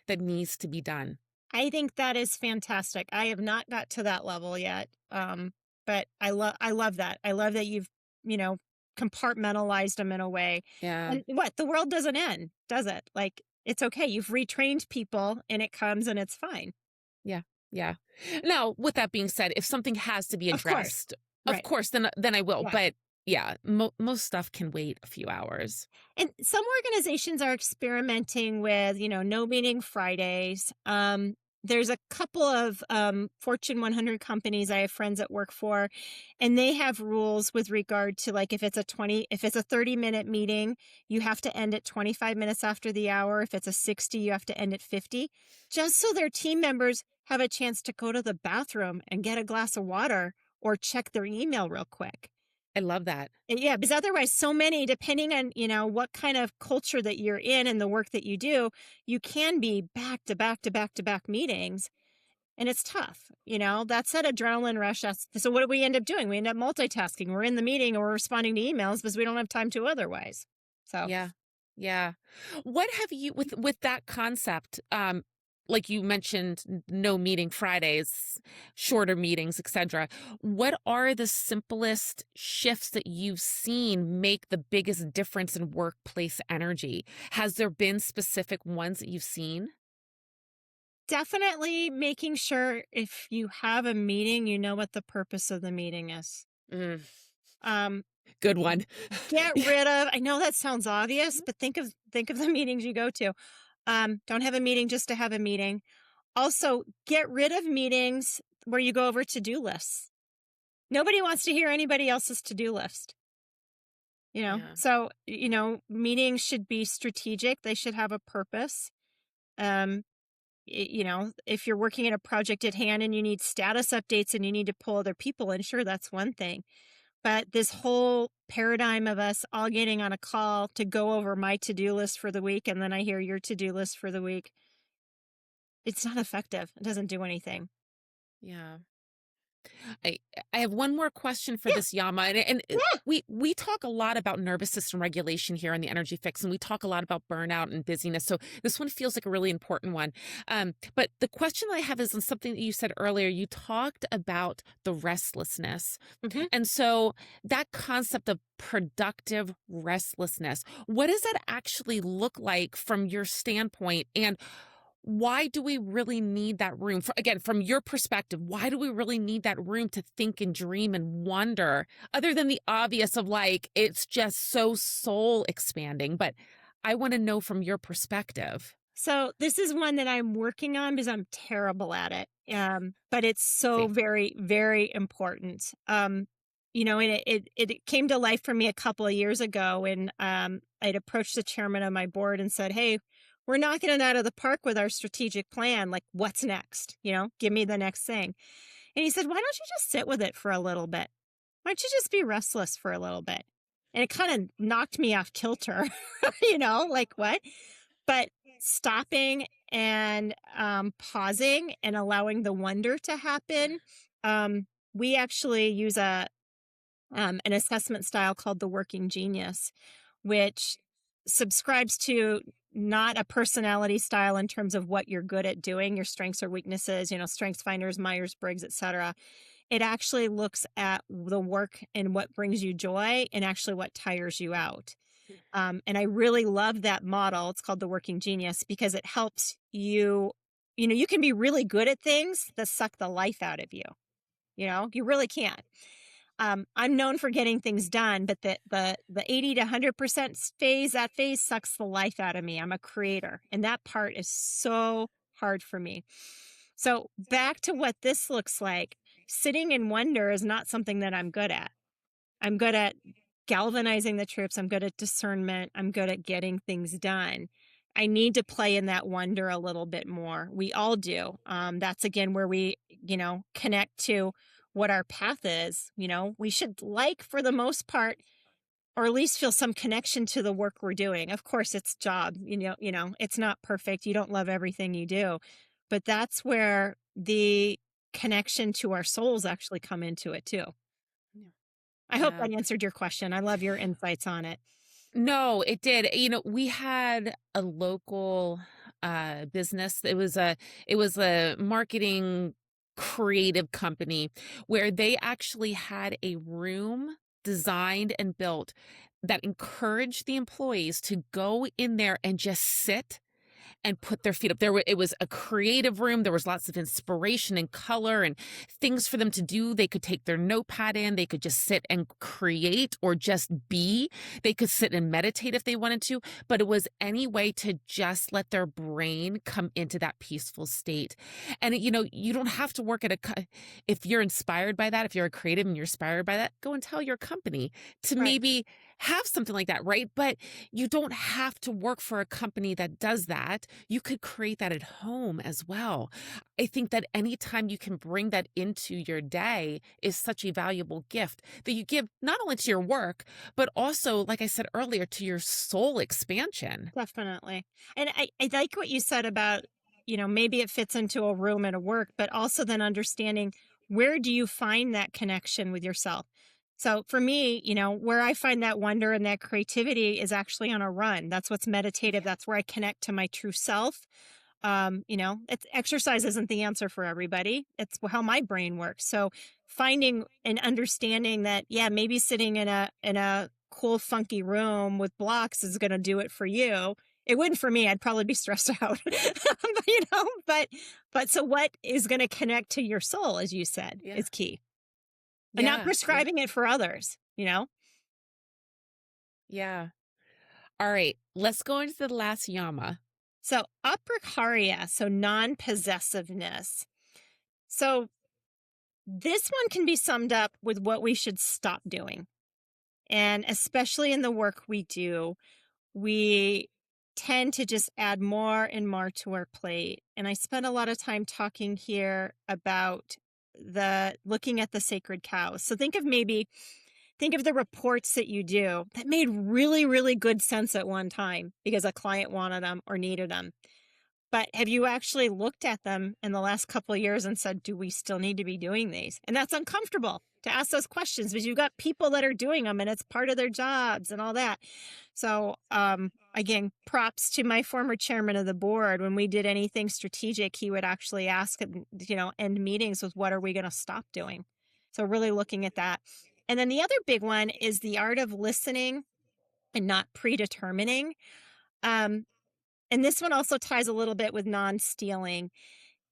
that needs to be done. I think that is fantastic. I have not got to that level yet. But I love that. I love that you've, you know, compartmentalized them in a way. Yeah. And what? The world doesn't end, does it? Like it's okay. You've retrained people and it comes and it's fine. Yeah. Yeah. Now, with that being said, if something has to be Of course. addressed, of Right. course, then I will. Yeah. But yeah, most stuff can wait a few hours. And some organizations are experimenting with, no meeting Fridays. There's a couple of Fortune 100 companies I have friends that work for, and they have rules with regard to like if it's a 30-minute meeting, you have to end it 25 minutes after the hour. If it's a 60, you have to end at 50, just so their team members have a chance to go to the bathroom and get a glass of water or check their email real quick. I love that. Yeah, because otherwise so many, depending on, what kind of culture that you're in and the work that you do, you can be back to back to back to back meetings, and it's tough. That's that adrenaline rush. So what do we end up doing? We end up multitasking. We're in the meeting or we're responding to emails because we don't have time to otherwise. So Yeah. Yeah. What have you with that concept, like you mentioned no meeting Fridays, shorter meetings, etc. What are the simplest shifts that you've seen make the biggest difference in workplace energy? Has there been specific ones that you've seen? definitely making sure if you have a meeting, you know what the purpose of the meeting is. Mm, Um, good one. get rid of, I know that sounds obvious, but think of the meetings you go to. Don't have a meeting just to have a meeting. Also, get rid of meetings where you go over to-do lists. Nobody wants to hear anybody else's to-do list, you know? Yeah. So, meetings should be strategic. They should have a purpose. Um, if you're working at a project at hand and you need status updates and you need to pull other people in, sure, that's one thing. But this whole paradigm of us all getting on a call to go over my to-do list for the week and then I hear your to-do list for the week, it's not effective. It doesn't do anything. Yeah. I I have one more question for Yeah, this Yama, and yeah. we talk a lot about nervous system regulation here on the Energy Fix, and we talk a lot about burnout and busyness. So this one feels like a really important one. But the question that I have is on something that you said earlier. You talked about the restlessness, Mhm. and so that concept of productive restlessness. What does that actually look like from your standpoint? And why do we really need that room? Again, from your perspective, why do we really need that room to think and dream and wonder, other than the obvious of like, it's just so soul expanding? But I want to know from your perspective. So this is one that I'm working on because I'm terrible at it. But it's so See, very, very important. And it came to life for me a couple of years ago when I'd approached the chairman of my board and said, "Hey, we're knocking it out of the park with our strategic plan. Like, what's next? Give me the next thing." And he said, "Why don't you just sit with it for a little bit? Why don't you just be restless for a little bit?" And it kind of knocked me off kilter, like what? But stopping and, pausing and allowing the wonder to happen. We actually use an assessment style called the working genius, which subscribes to not a personality style in terms of what you're good at doing, your strengths or weaknesses, strengths finders, Myers-Briggs, etc. It actually looks at the work and what brings you joy and actually what tires you out. And I really love that model. It's called the working genius because it helps you, you can be really good at things that suck the life out of you. You really can. I'm known for getting things done, but the 80 to 100% phase, that phase sucks the life out of me. I'm a creator, and that part is so hard for me. So back to what this looks like. Sitting in wonder is not something that I'm good at. I'm good at galvanizing the troops. I'm good at discernment. I'm good at getting things done. I need to play in that wonder a little bit more. We all do. That's again where we, connect to what our path is. We should like, for the most part, or at least feel some connection to the work we're doing. Of course, it's job. It's not perfect. You don't love everything you do, but that's where the connection to our souls actually come into it too. Yeah. I hope Yeah. that answered your question. I love your insights on it. No, it did. We had a local business. It was a marketing creative company where they actually had a room designed and built that encouraged the employees to go in there and just sit and put their feet up. It was a creative room. There was lots of inspiration and color and things for them to do. They could take their notepad in. They could just sit and create or just be. They could sit and meditate if they wanted to, but it was any way to just let their brain come into that peaceful state. And you don't have to work at if you're inspired by that, if you're a creative and you're inspired by that, go and tell your company to Right. maybe have something like that, right? But you don't have to work for a company that does that. You could create that at home as well. I think that anytime you can bring that into your day is such a valuable gift that you give not only to your work, but also, like I said earlier, to your soul expansion. Definitely. And I like what you said about, maybe it fits into a room at a work, but also then understanding, where do you find that connection with yourself? So for me, where I find that wonder and that creativity is actually on a run. That's what's meditative. That's where I connect to my true self. It's exercise isn't the answer for everybody. It's how my brain works. So finding and understanding that, yeah, maybe sitting in a cool, funky room with blocks is going to do it for you. It wouldn't for me. I'd probably be stressed out. But so what is going to connect to your soul, as you said, Yeah. is key. And not Yeah. Yeah. prescribing it for others. Yeah. All right. Let's go into the last yama. So aprakarya, so non-possessiveness. So this one can be summed up with what we should stop doing. And especially in the work we do, we tend to just add more and more to our plate. And I spent a lot of time talking here about the looking at the sacred cows. So think of the reports that you do that made really, really good sense at one time because a client wanted them or needed them. But have you actually looked at them in the last couple of years and said, do we still need to be doing these? And that's uncomfortable to ask those questions because you've got people that are doing them and it's part of their jobs and all that. So, again, props to my former chairman of the board. When we did anything strategic, he would actually ask, end meetings with, what are we going to stop doing? So, really looking at that. And then the other big one is the art of listening and not predetermining. Um, and this one also ties a little bit with non-stealing.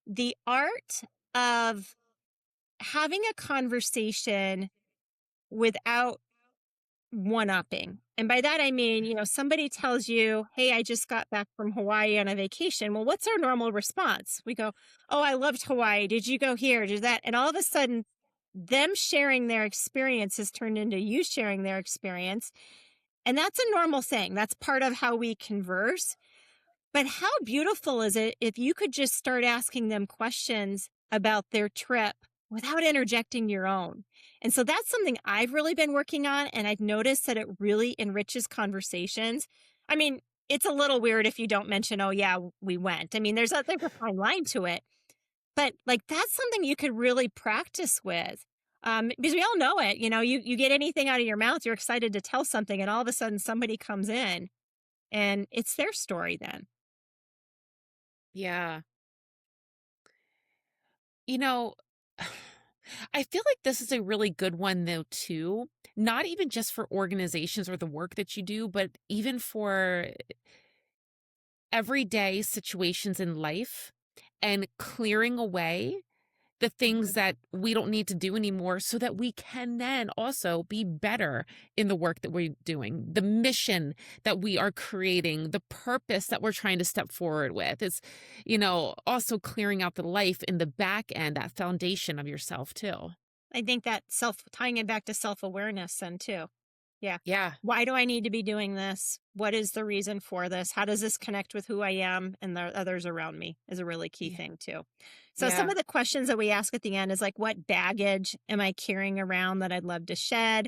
The art of having a conversation without one-upping. And by that, I mean, somebody tells you, hey, I just got back from Hawaii on a vacation. Well, what's our normal response? We go, oh, I loved Hawaii. Did you go here? Did that? And all of a sudden, them sharing their experience has turned into you sharing their experience. And that's a normal thing. That's part of how we converse. But how beautiful is it if you could just start asking them questions about their trip without interjecting your own? And so that's something I've really been working on. And I've noticed that it really enriches conversations. I mean, it's a little weird if you don't mention, oh, yeah, we went. I mean, there's a fine line to it. But like, that's something you could really practice with. Because we all know it. You get anything out of your mouth, you're excited to tell something, and all of a sudden somebody comes in and it's their story then. Yeah. You know, I feel like this is a really good one, though, too. Not even just for organizations or the work that you do, but even for everyday situations in life and clearing away the things that we don't need to do anymore so that we can then also be better in the work that we're doing, the mission that we are creating, the purpose that we're trying to step forward with. It's, also clearing out the life in the back end, that foundation of yourself too. I think that tying it back to self-awareness then too. Yeah. Yeah. Why do I need to be doing this? What is the reason for this? How does this connect with who I am and the others around me is a really key Yeah. thing too. So some Yeah. of the questions that we ask at the end is like, what baggage am I carrying around that I'd love to shed?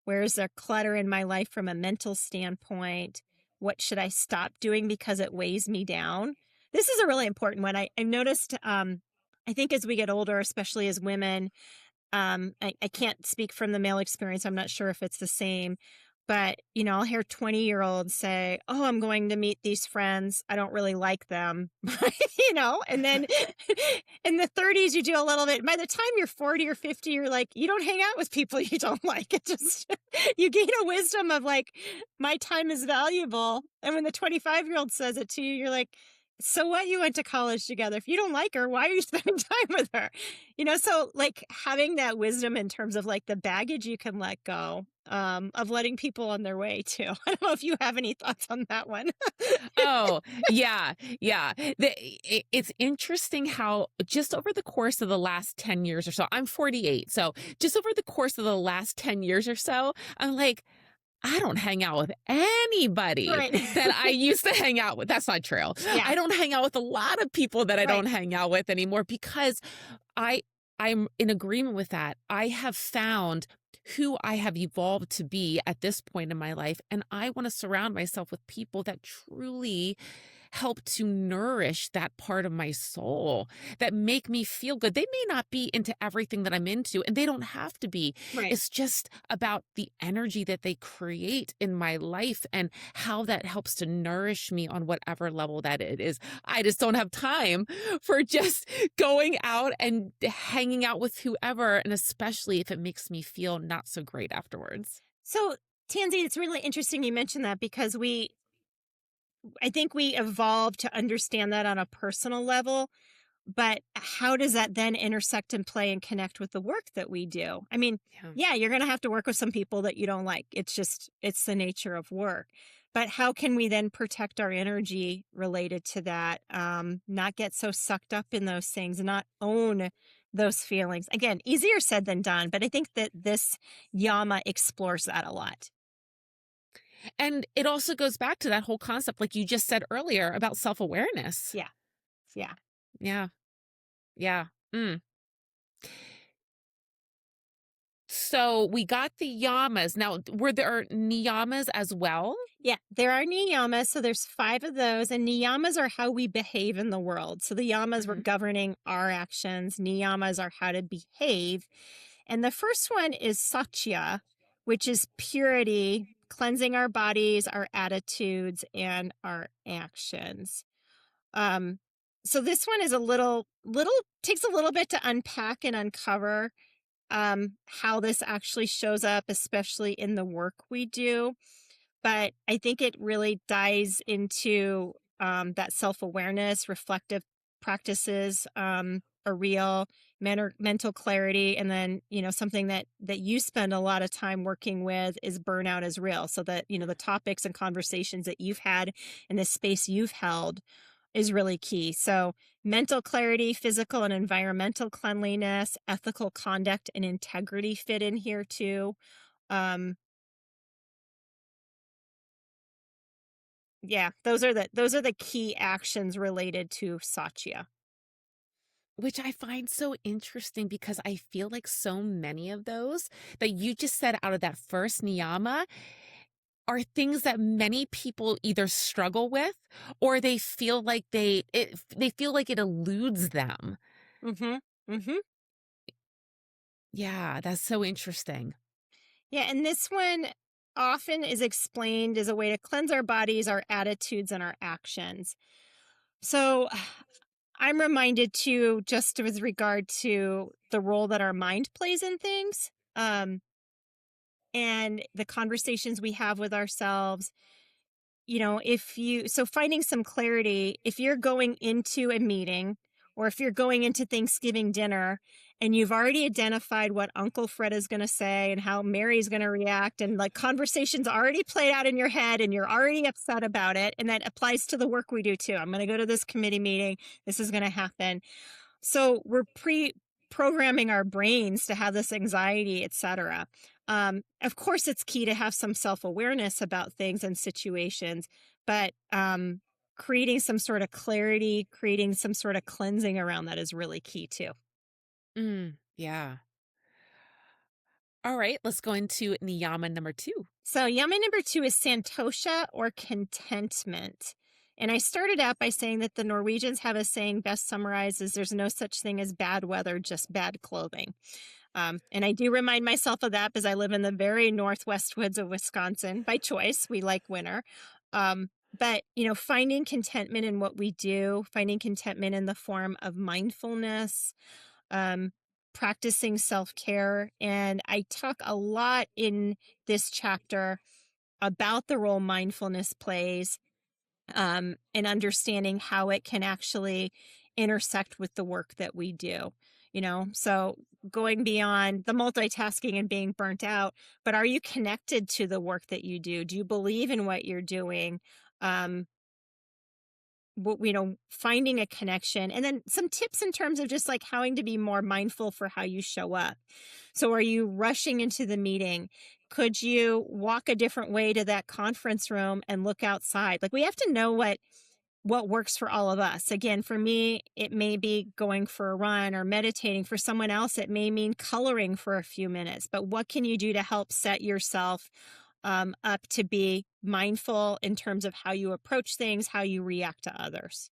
Where is there clutter in my life from a mental standpoint? What should I stop doing because it weighs me down? This is a really important one. I've noticed, I think as we get older, especially as women, I can't speak from the male experience. I'm not sure if it's the same, but I'll hear 20-year-olds say, "Oh, I'm going to meet these friends. I don't really like them." And then in the 30s, you do a little bit. By the time you're 40 or 50, you're like, you don't hang out with people you don't like. It just, you gain a wisdom of like, my time is valuable. And when the 25-year-old says it to you, you're like, so what? You went to college together. If you don't like her, why are you spending time with her? So like having that wisdom in terms of like the baggage you can let go, of letting people on their way too. I don't know if you have any thoughts on that one. Oh, yeah, yeah. It's interesting how just over the course of the last 10 years or so, I'm 48. So just over the course of the last 10 years or so, I'm like, I don't hang out with anybody Right. that I used to hang out with. That's not true. Yeah. I don't hang out with a lot of people that I Right. don't hang out with anymore because I I'm in agreement with that. I have found who I have evolved to be at this point in my life, and I want to surround myself with people that truly help to nourish that part of my soul, that make me feel good. They may not be into everything that I'm into, and they don't have to be. Right. It's just about the energy that they create in my life and how that helps to nourish me on whatever level that it is. I just don't have time for just going out and hanging out with whoever, and especially if it makes me feel not so great afterwards. So Tansy, it's really interesting you mentioned that because I think we evolved to understand that on a personal level. But how does that then intersect and play and connect with the work that we do? I mean, Yeah. yeah, you're going to have to work with some people that you don't like. It's the nature of work. But how can we then protect our energy related to that? Not get so sucked up in those things, not own those feelings. Again, easier said than done. But I think that this yama explores that a lot. And it also goes back to that whole concept, like you just said earlier, about self awareness. Yeah. Yeah. Yeah. Yeah. Mm. So we got the yamas. Now, were there niyamas as well? Yeah, there are niyamas. So there's five of those, and niyamas are how we behave in the world. So the yamas were Mhm. governing our actions. Niyamas are how to behave. And the first one is satya, which is purity, cleansing our bodies, our attitudes, and our actions. Um, so this one is a little takes a little bit to unpack and uncover how this actually shows up, especially in the work we do. But I think it really dives into that self awareness, reflective practices are real, mental clarity, and then something that you spend a lot of time working with is burnout is real. So that the topics and conversations that you've had in the space you've held is really key. So mental clarity, physical and environmental cleanliness, ethical conduct, and integrity fit in here too. Um, Yeah, those are the key actions related to Satya. Which I find so interesting because I feel like so many of those that you just said out of that first niyama are things that many people either struggle with or they feel like they feel like it eludes them. Mhm. Mhm. Yeah, that's so interesting. Yeah, and this one often is explained as a way to cleanse our bodies, our attitudes, and our actions. So I'm reminded too, just with regard to the role that our mind plays in things, and the conversations we have with ourselves. If you so finding some clarity, if you're going into a meeting or if you're going into Thanksgiving dinner and you've already identified what Uncle Fred is going to say and how Mary's going to react, and like conversations already played out in your head and you're already upset about it. And that applies to the work we do too. I'm going to go to this committee meeting. This is going to happen. So we're programming our brains to have this anxiety, etc. Of course, it's key to have some self-awareness about things and situations, but creating some sort of clarity, creating some sort of cleansing around that is really key too. Yeah. All right, let's go into niyama number 2. So, yummy number 2 is santosha or contentment. And I started out by saying that the Norwegians have a saying best summarizes there's no such thing as bad weather, just bad clothing. And I do remind myself of that because I live in the very northwest woods of Wisconsin by choice. We like winter. But, finding contentment in what we do, finding contentment in the form of mindfulness, um, practicing self care. And I talk a lot in this chapter about the role mindfulness plays, and understanding how it can actually intersect with the work that we do. So going beyond the multitasking and being burnt out, but are you connected to the work that you do? Do you believe in what you're doing? Um, finding a connection, and then some tips in terms of just like having to be more mindful for how you show up. So are you rushing into the meeting? Could you walk a different way to that conference room and look outside? Like, we have to know what works for all of us. Again, for me, it may be going for a run or meditating. For someone else, it may mean coloring for a few minutes. But what can you do to help set yourself up to be mindful in terms of how you approach things, how you react to others?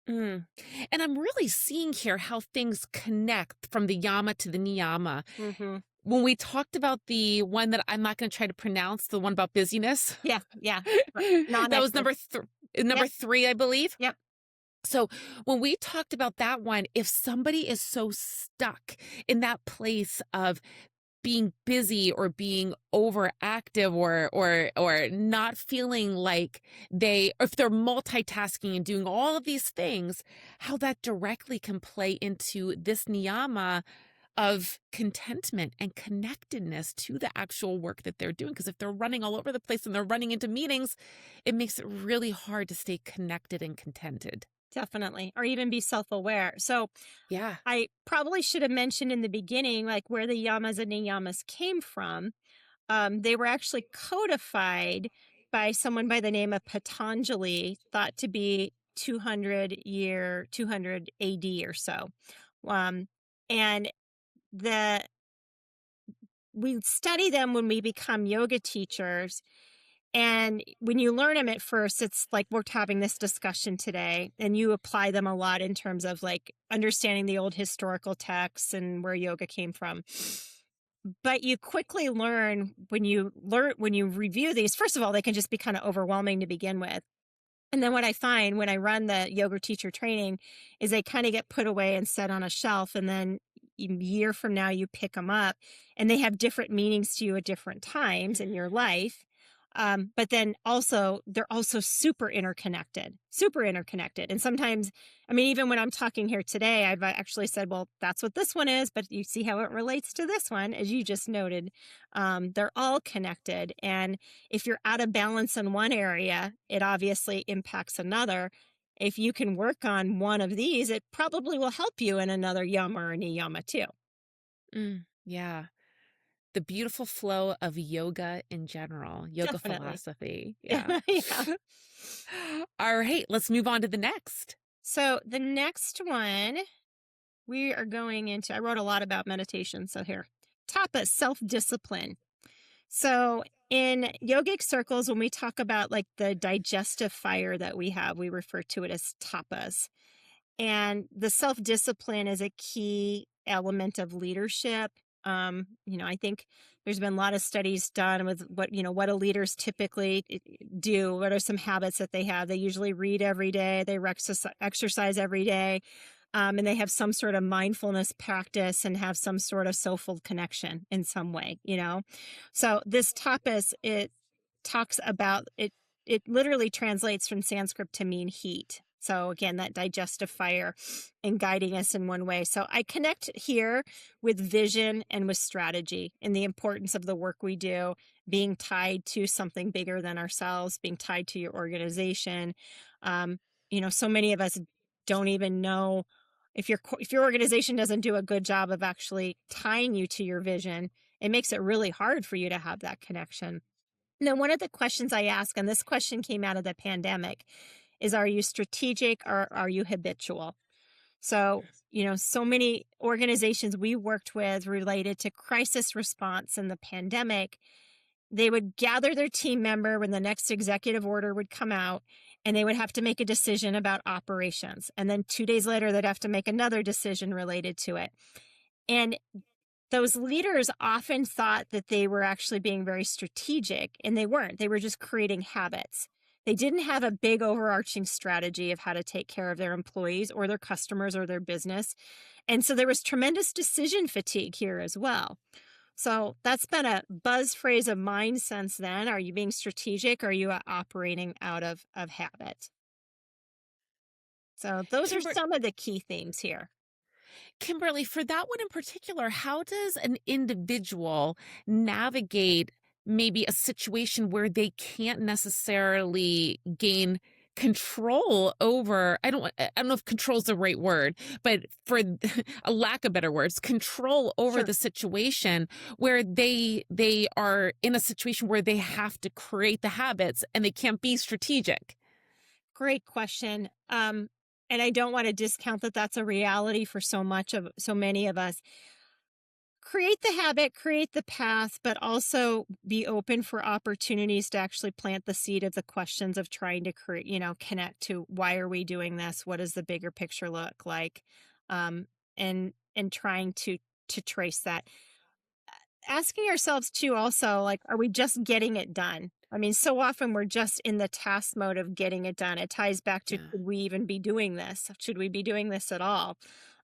Mm. And I'm really seeing here how things connect from the yama to the niyama. Hmm. When we talked about the one that I'm not going to try to pronounce, the one about busyness, Yeah, yeah. that was Non-expert. number Yep, 3, I believe. yep. So when we talked about that one, if somebody is so stuck in that place of being busy or being overactive or not feeling like if they're multitasking and doing all of these things, how that directly can play into this niyama of contentment and connectedness to the actual work that they're doing. Because if they're running all over the place and they're running into meetings, it makes it really hard to stay connected and contented. Definitely. Or even be self-aware. So Yeah. I probably should have mentioned in the beginning, like where the yamas and niyamas came from. They were actually codified by someone by the name of Patanjali, thought to be 200 AD or so. Um, and the we study them when we become yoga teachers. And when you learn them at first, it's like we're having this discussion today, and you apply them a lot in terms of like understanding the old historical texts and where yoga came from. But you quickly learn when you review these, first of all, they can just be kind of overwhelming to begin with. And then what I find when I run the yoga teacher training is they kind of get put away and set on a shelf. And then a year from now, you pick them up and they have different meanings to you at different times in your life. But then also, they're also super interconnected, super interconnected. And sometimes, I mean, even when I'm talking here today, I've actually said, well, that's what this one is, but you see how it relates to this one, as you just noted. They're all connected. And if you're out of balance in one area, it obviously impacts another. If you can work on one of these, it probably will help you in another yama or niyama too. Yeah. The beautiful flow of yoga in general, yoga Definitely. philosophy. Yeah. Yeah. All right, let's move on to the next. So the next one we are going into, I wrote a lot about meditation. So here, tapas, self discipline. So in yogic circles, when we talk about like the digestive fire that we have, we refer to it as tapas. And the self discipline is a key element of leadership. I think there's been a lot of studies done with what do leaders typically do? What are some habits that they have? They usually read every day, they exercise every day, and they have some sort of mindfulness practice and have some sort of soulful connection in some way. So this tapas, it talks about it. It literally translates from Sanskrit to mean heat. So again, that digestive fire and guiding us in one way. So I connect here with vision and with strategy and the importance of the work we do being tied to something bigger than ourselves, being tied to your organization. Um, so many of us don't even know if your organization doesn't do a good job of actually tying you to your vision. It makes it really hard for you to have that connection. Now, one of the questions I ask, and this question came out of the pandemic, is are you strategic or are you habitual? So, so many organizations we worked with related to crisis response in the pandemic, they would gather their team member when the next executive order would come out, and they would have to make a decision about operations. And then 2 days later, they'd have to make another decision related to it. And those leaders often thought that they were actually being very strategic, and they weren't. They were just creating habits. They didn't have a big overarching strategy of how to take care of their employees or their customers or their business. And so there was tremendous decision fatigue here as well. So that's been a buzz phrase of mine since then. Are you being strategic? Or are you operating out of habit? So those are Kimber- some of the key themes here. Kimberly, for that one in particular, how does an individual navigate maybe a situation where they can't necessarily gain control over, I don't know if control is the right word, but for a lack of better words, control over Sure. the situation where they are in a situation where they have to create the habits and they can't be strategic. Great question. And I don't want to discount that that's a reality for so many of us. Create the habit, create the path, but also be open for opportunities to actually plant the seed of the questions of trying to create, connect to why are we doing this? What does the bigger picture look like? Um, and trying to trace that, asking ourselves too also, like, are we just getting it done? I mean, so often we're just in the task mode of getting it done. It ties back to, Yeah. should we even be doing this? Should we be doing this at all?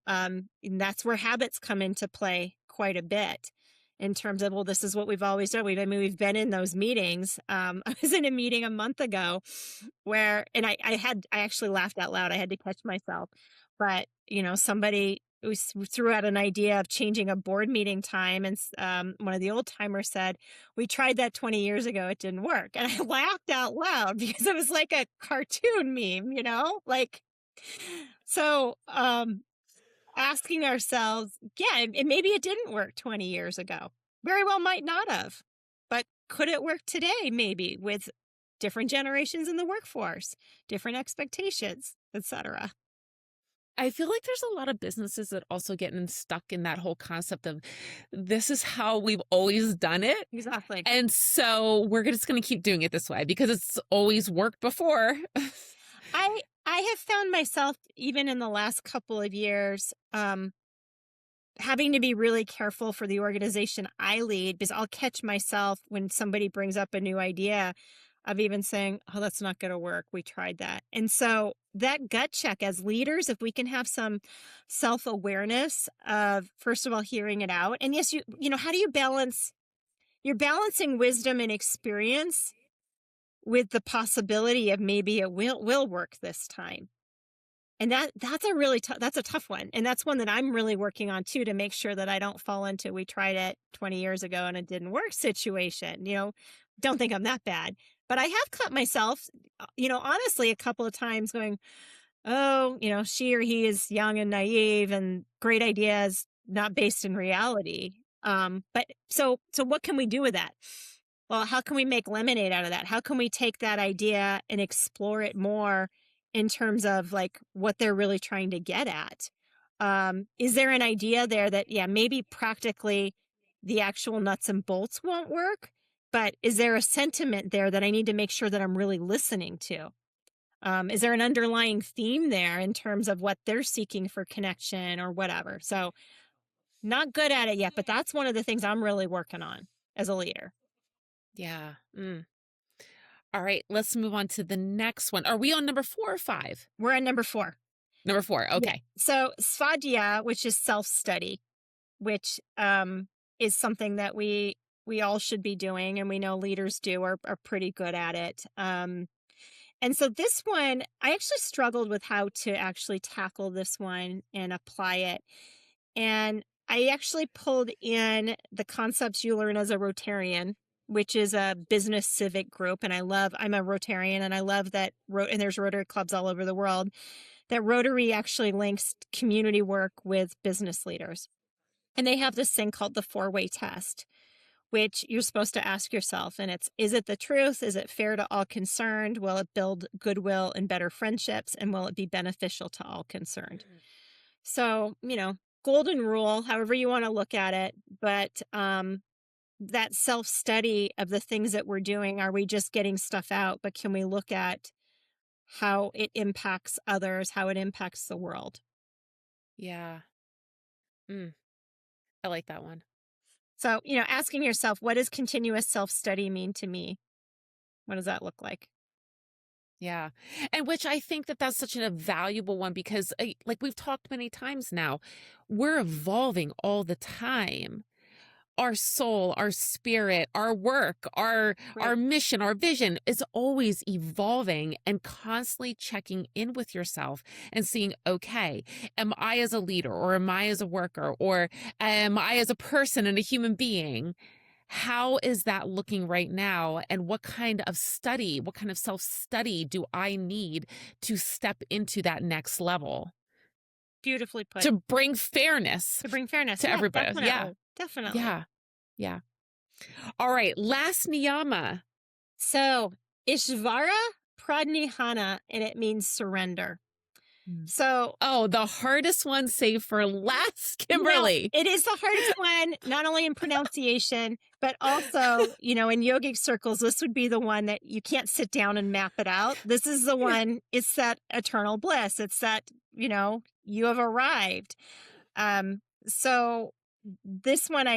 And that's where habits come into play quite a bit in terms of, well, this is what we've always done. We've been in those meetings. I was in a meeting a month ago where, and I actually laughed out loud. I had to catch myself, but somebody threw out an idea of changing a board meeting time, and one of the old timers said, "We tried that 20 years ago; it didn't work." And I laughed out loud because it was like a cartoon meme, like so. Asking ourselves, yeah, and maybe it didn't work 20 years ago. Very well, might not have, but could it work today? Maybe with different generations in the workforce, different expectations, etc. I feel like there's a lot of businesses that also get stuck in that whole concept of this is how we've always done it. Exactly. And so we're just going to keep doing it this way because it's always worked before. I have found myself even in the last couple of years having to be really careful for the organization I lead, because I'll catch myself when somebody brings up a new idea of even saying, "Oh, that's not going to work. We tried that." And so that gut check as leaders, if we can have some self-awareness of, first of all, hearing it out. And yes, how do you balance? You're balancing wisdom and experience with the possibility of maybe it will work this time. And that's a tough one. And that's one that I'm really working on too, to make sure that I don't fall into, we tried it 20 years ago and it didn't work situation. Don't think I'm that bad. But I have caught myself, honestly, a couple of times going, oh, she or he is young and naive and great ideas not based in reality. But so what can we do with that? Well, how can we make lemonade out of that? How can we take that idea and explore it more in terms of like what they're really trying to get at? Is there an idea there that, yeah, maybe practically the actual nuts and bolts won't work, but is there a sentiment there that I need to make sure that I'm really listening to? Is there an underlying theme there in terms of what they're seeking for connection or whatever? So, not good at it yet, but that's one of the things I'm really working on as a leader. Yeah. All right, let's move on to the next one. Are we on number 4 or 5? We're at number 4. Number 4. Yeah. Okay. So svadhyaya, which is self-study, which is something that we all should be doing, and we know leaders are pretty good at it. And so this one, I actually struggled with how to actually tackle this one and apply it. And I actually pulled in the concepts you learn as a Rotarian, which is a business civic group. And I'm a Rotarian and I love that, and there's Rotary clubs all over the world, that Rotary actually links community work with business leaders. And they have this thing called the four-way test, which you're supposed to ask yourself. And it's, is it the truth? Is it fair to all concerned? Will it build goodwill and better friendships? And will it be beneficial to all concerned? Mm. So, golden rule, however you want to look at it. But that self study of the things that we're doing, are we just getting stuff out? But can we look at how it impacts others, how it impacts the world? Yeah. Mm, I like that one. So, asking yourself, what does continuous self study mean to me? What does that look like? Yeah. And which I think that that's such a valuable one because, like we've talked many times now, we're evolving all the time. Our soul, our spirit, our work, our Right. mission, our vision is always evolving and constantly checking in with yourself and seeing, okay, am I as a leader or am I as a worker or am I as a person and a human being? How is that looking right now? And what kind of study, what kind of self study do I need to step into that next level Beautifully put. to bring fairness To bring fairness. to Yeah, everybody? Yeah. definitely. Definitely. Yeah. Yeah. All right, last niyama. So, Ishvara Pradnihana, and it means surrender. Mm. So, Oh, the hardest one saved for last, well, Kimberly. it is the hardest one, not only in pronunciation, but also, in yogic circles, this would be the one that you can't sit down and map it out. This is the Yeah. one, it's that eternal bliss. It's that, you have arrived. So this one,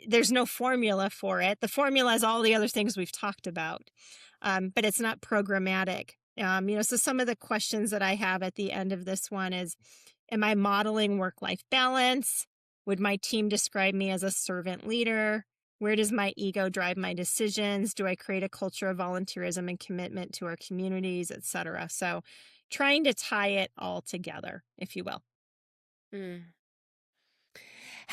there's no formula for it. The formula is all the other things we've talked about, but it's not programmatic. So some of the questions that I have at the end of this one is, am I modeling work-life balance? Would my team describe me as a servant leader? Where does my ego drive my decisions? Do I create a culture of volunteerism and commitment to our communities, et cetera? So trying to tie it all together, if you will. Mm.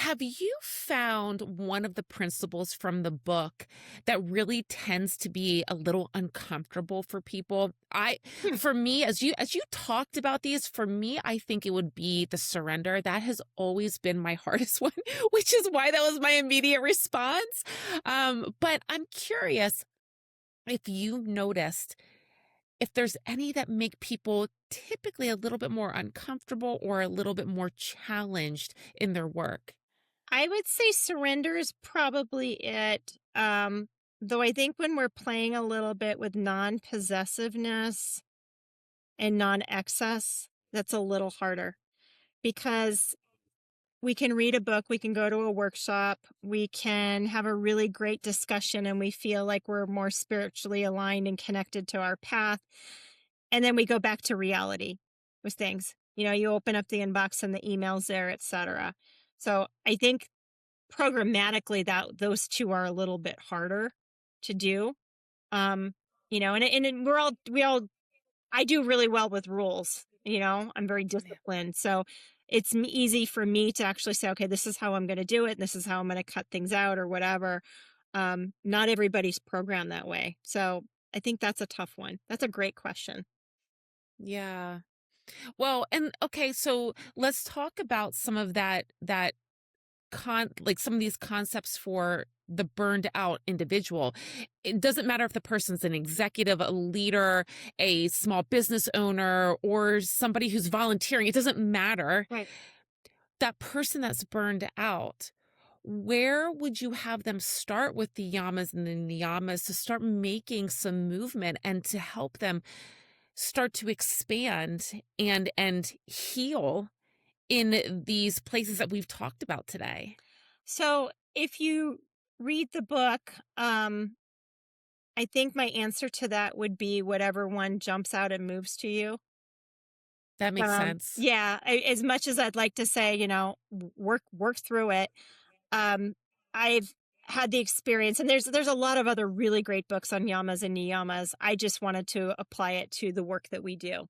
Have you found one of the principles from the book that really tends to be a little uncomfortable for people? Hmm. For me, as you talked about these, for me, I think it would be the surrender. That has always been my hardest one, which is why that was my immediate response. But I'm curious if you noticed if there's any that make people typically a little bit more uncomfortable or a little bit more challenged in their work. I would say surrender is probably it. Though I think when we're playing a little bit with non possessiveness and non excess, that's a little harder because we can read a book, we can go to a workshop, we can have a really great discussion, and we feel like we're more spiritually aligned and connected to our path. And then we go back to reality with things. You open up the inbox and the emails there, etc. So I think programmatically that those two are a little bit harder to do. Um, and we all I do really well with rules. I'm very Yeah. disciplined. So it's easy for me to actually say, okay, this is how I'm going to do it. And this is how I'm going to cut things out or whatever. Not everybody's programmed that way. So I think that's a tough one. That's a great question. Yeah. Well, and okay, so let's talk about some of that like some of these concepts for the burned out individual. It doesn't matter if the person's an executive, a leader, a small business owner, or somebody who's volunteering. It doesn't matter. Right. That person that's burned out, where would you have them start with the yamas and the niyamas to start making some movement and to help them start to expand and heal in these places that we've talked about today? So if you read the book, I think my answer to that would be whatever one jumps out and moves to you. That makes sense. Yeah, as much as I'd like to say, work through it. Um, I've had the experience, and there's a lot of other really great books on yamas and niyamas. I just wanted to apply it to the work that we do.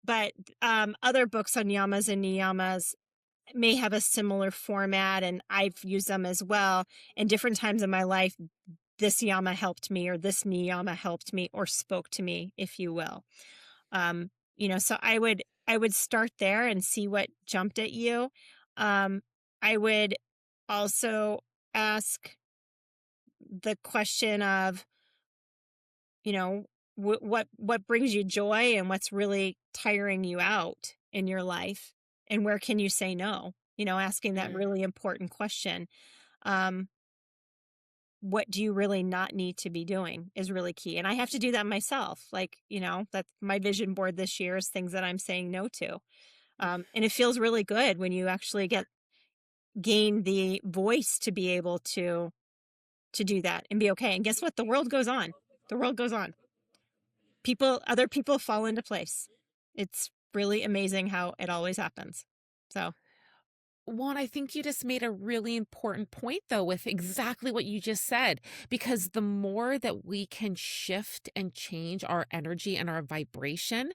But other books on yamas and niyamas may have a similar format, and I've used them as well. In different times in my life, this yama helped me, or this niyama helped me, or spoke to me, if you will. So I would start there and see what jumped at you. I would also ask the question of, you know, what brings you joy and what's really tiring you out in your life, and where can you say no? Asking that Mm. really important question. Um, what do you really not need to be doing is really key. And I have to do that myself. Like, that's my vision board this year, is things that I'm saying no to. And it feels really good when you actually gain the voice to be able to do that and be okay. And guess what? The world goes on. The world goes on. Other people fall into place. It's really amazing how it always happens. So, Well, and I think you just made a really important point, though, with exactly what you just said, because the more that we can shift and change our energy and our vibration,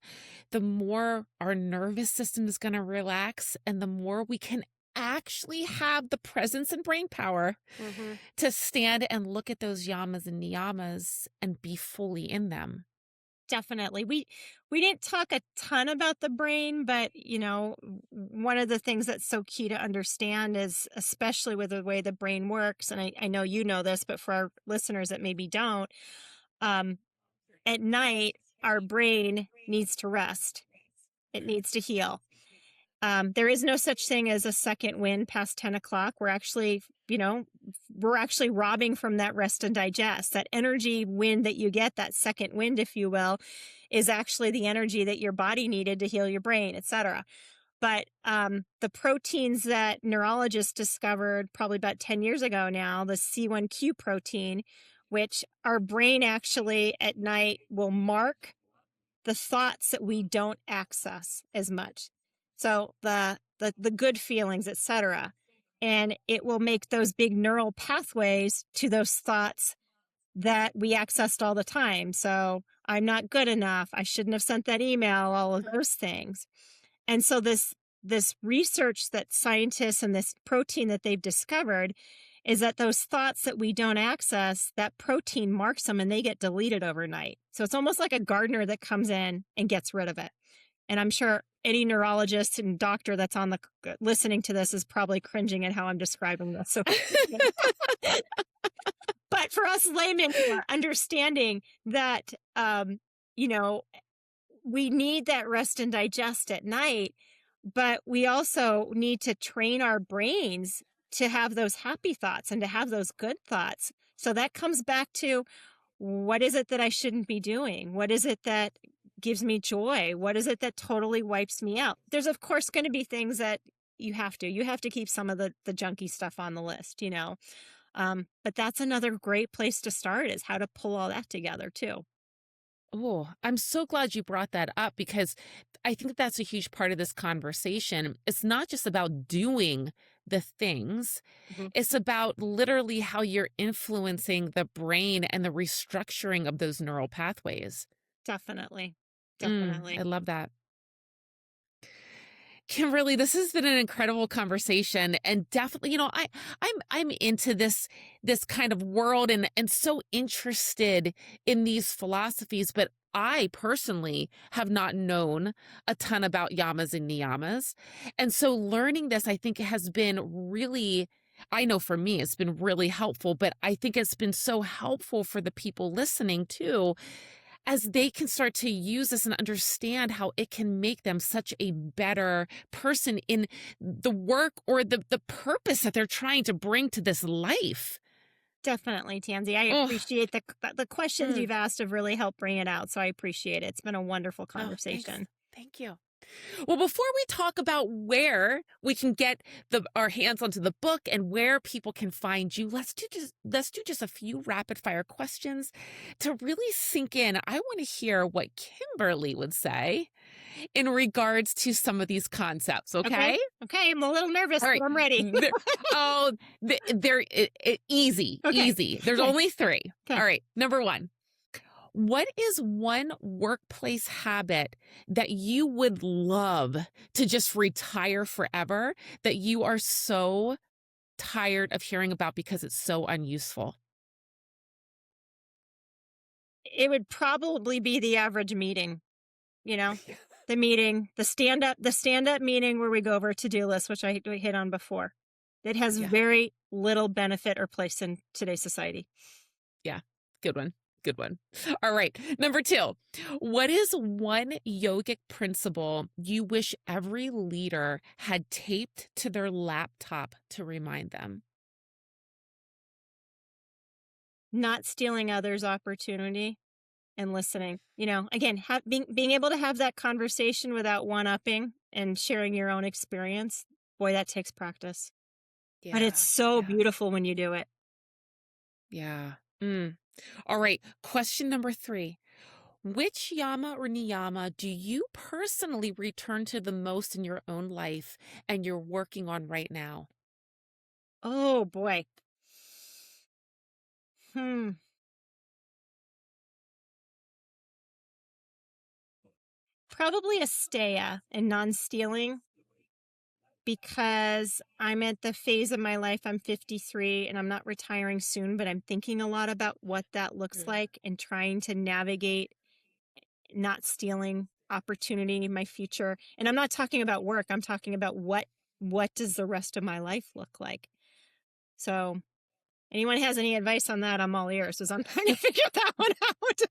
the more our nervous system is going to relax, and the more we can actually have the presence and brain power mhm. to stand and look at those yamas and niyamas and be fully in them. Definitely. We didn't talk a ton about the brain, but one of the things that's so key to understand is, especially with the way the brain works, and I know you know this, but for our listeners that maybe don't, um, at night our brain needs to rest. It needs to heal. There is no such thing as a second wind past 10 o'clock. We're actually robbing from that rest and digest. That energy wind that you get, that second wind, if you will, is actually the energy that your body needed to heal your brain, etc. But the proteins that neurologists discovered probably about 10 years ago now, the C1q protein, which our brain actually at night will mark the thoughts that we don't access as much. So the good feelings, etc. And it will make those big neural pathways to those thoughts that we accessed all the time. So I'm not good enough. I shouldn't have sent that email, all of those things. And so this research that scientists and this protein that they've discovered is that those thoughts that we don't access, that protein marks them and they get deleted overnight. So it's almost like a gardener that comes in and gets rid of it. And I'm sure any neurologist and doctor that's on the listening to this is probably cringing at how I'm describing this. So, but for us laymen who are understanding that, you know, we need that rest and digest at night, but we also need to train our brains to have those happy thoughts and to have those good thoughts. So that comes back to, what is it that I shouldn't be doing? What is it that gives me joy? What is it that totally wipes me out? There's of course going to be things that you have to keep some of the junky stuff on the list. But that's another great place to start, is how to pull all that together too. Oh, I'm so glad you brought that up, because I think that's a huge part of this conversation. It's not just about doing the things, Mhm. it's about literally how you're influencing the brain and the restructuring of those neural pathways. Definitely. I Definitely. love that. Kimberly, this has been an incredible conversation, and definitely, I'm into this kind of world, and so interested in these philosophies, but I personally have not known a ton about yamas and niyamas. And so learning this, I think, has been really, I know for me it's been really helpful, but I think it's been so helpful for the people listening too, as they can start to use this and understand how it can make them such a better person in the work or the purpose that they're trying to bring to this life. Definitely, Tansy. I Oh, appreciate the questions mm. you've asked have really helped bring it out. So I appreciate it. It's been a wonderful Oh, thanks. conversation. Thank you. Well, before we talk about where we can get our hands onto the book and where people can find you, let's do just a few rapid fire questions to really sink in. I want to hear what Kimberly would say. in regards to some of these concepts, Okay. okay? Okay. I'm a little nervous, All but right. I'm ready. They're, oh, they're easy, Okay. easy. There's Okay. only three. Okay. All right. Number one, what is one workplace habit that you would love to just retire forever that you are so tired of hearing about because it's so unuseful? It would probably be the average meeting, you know, the meeting, the stand up meeting where we go over a to-do list, which we hit on before. It has Yeah. very little benefit or place in today's society. Yeah. Good one. Good one. All right. Number two, what is one yogic principle you wish every leader had taped to their laptop to remind them? Not stealing others' opportunity and listening. Again, being able to have that conversation without one-upping and sharing your own experience. Boy, that takes practice. But it's Yeah. so Yeah. beautiful when you do it. Yeah. Mm. All right. Question number three. Which yama or niyama do you personally return to the most in your own life and you're working on right now? Oh boy. Hmm. Probably a staya and non-stealing because I'm at the phase of my life. I'm 53 and I'm not retiring soon, but I'm thinking a lot about what that looks Mm. like and trying to navigate not stealing opportunity in my future. And I'm not talking about work. I'm talking about what does the rest of my life look like? So, anyone has any advice on that, I'm all ears as I'm trying to figure that one out.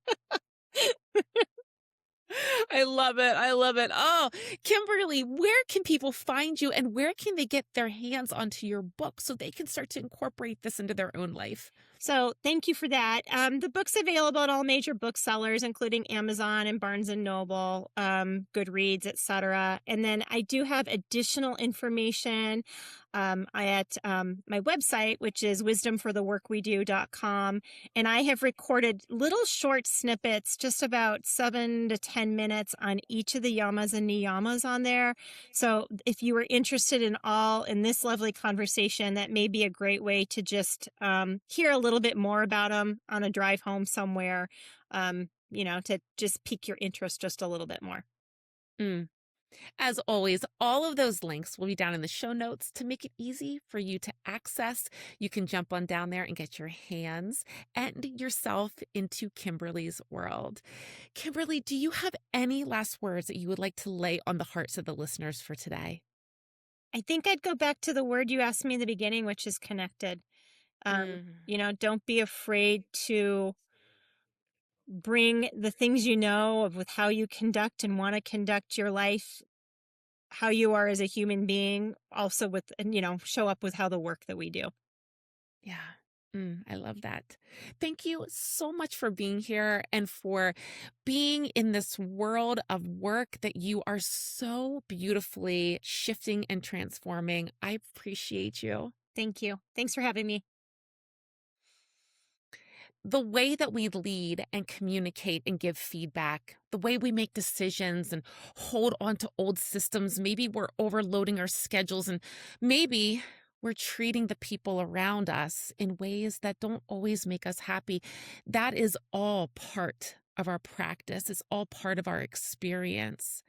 I love it. I love it. Oh, Kimberly, where can people find you and where can they get their hands onto your book so they can start to incorporate this into their own life? So thank you for that. The book's available at all major booksellers, including Amazon and Barnes and Noble, Goodreads, etc. And then I do have additional information at my website, which is wisdomfortheworkwedo.com. And I have recorded little short snippets, just about 7 to 10 minutes on each of the yamas and niyamas on there. So if you were interested in this lovely conversation, that may be a great way to just hear a little bit more about them on a drive home somewhere, to just pique your interest just a little bit more. Mm. As always, all of those links will be down in the show notes to make it easy for you to access. You can jump on down there and get your hands and yourself into Kimberly's world. Kimberly, do you have any last words that you would like to lay on the hearts of the listeners for today? I think I'd go back to the word you asked me in the beginning, which is connected. Mm. Don't be afraid to bring the things you know of with how you conduct and want to conduct your life, how you are as a human being, also with, and, show up with how the work that we do. Yeah. I love that. Thank you so much for being here and for being in this world of work that you are so beautifully shifting and transforming. I appreciate you. Thank you. Thanks for having me. The way that we lead and communicate and give feedback, the way we make decisions and hold on to old systems, maybe we're overloading our schedules and maybe we're treating the people around us in ways that don't always make us happy. That is all part of our practice. It's all part of our experience.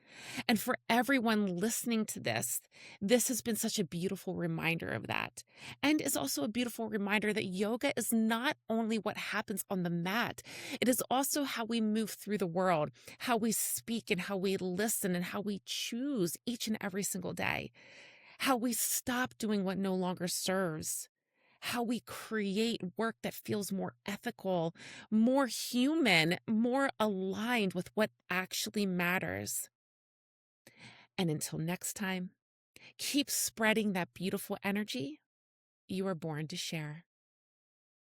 And for everyone listening to this has been such a beautiful reminder of that. And is also a beautiful reminder that yoga is not only what happens on the mat, it is also how we move through the world, how we speak and how we listen and how we choose each and every single day, how we stop doing what no longer serves. How we create work that feels more ethical, more human, more aligned with what actually matters. And until next time, keep spreading that beautiful energy you were born to share.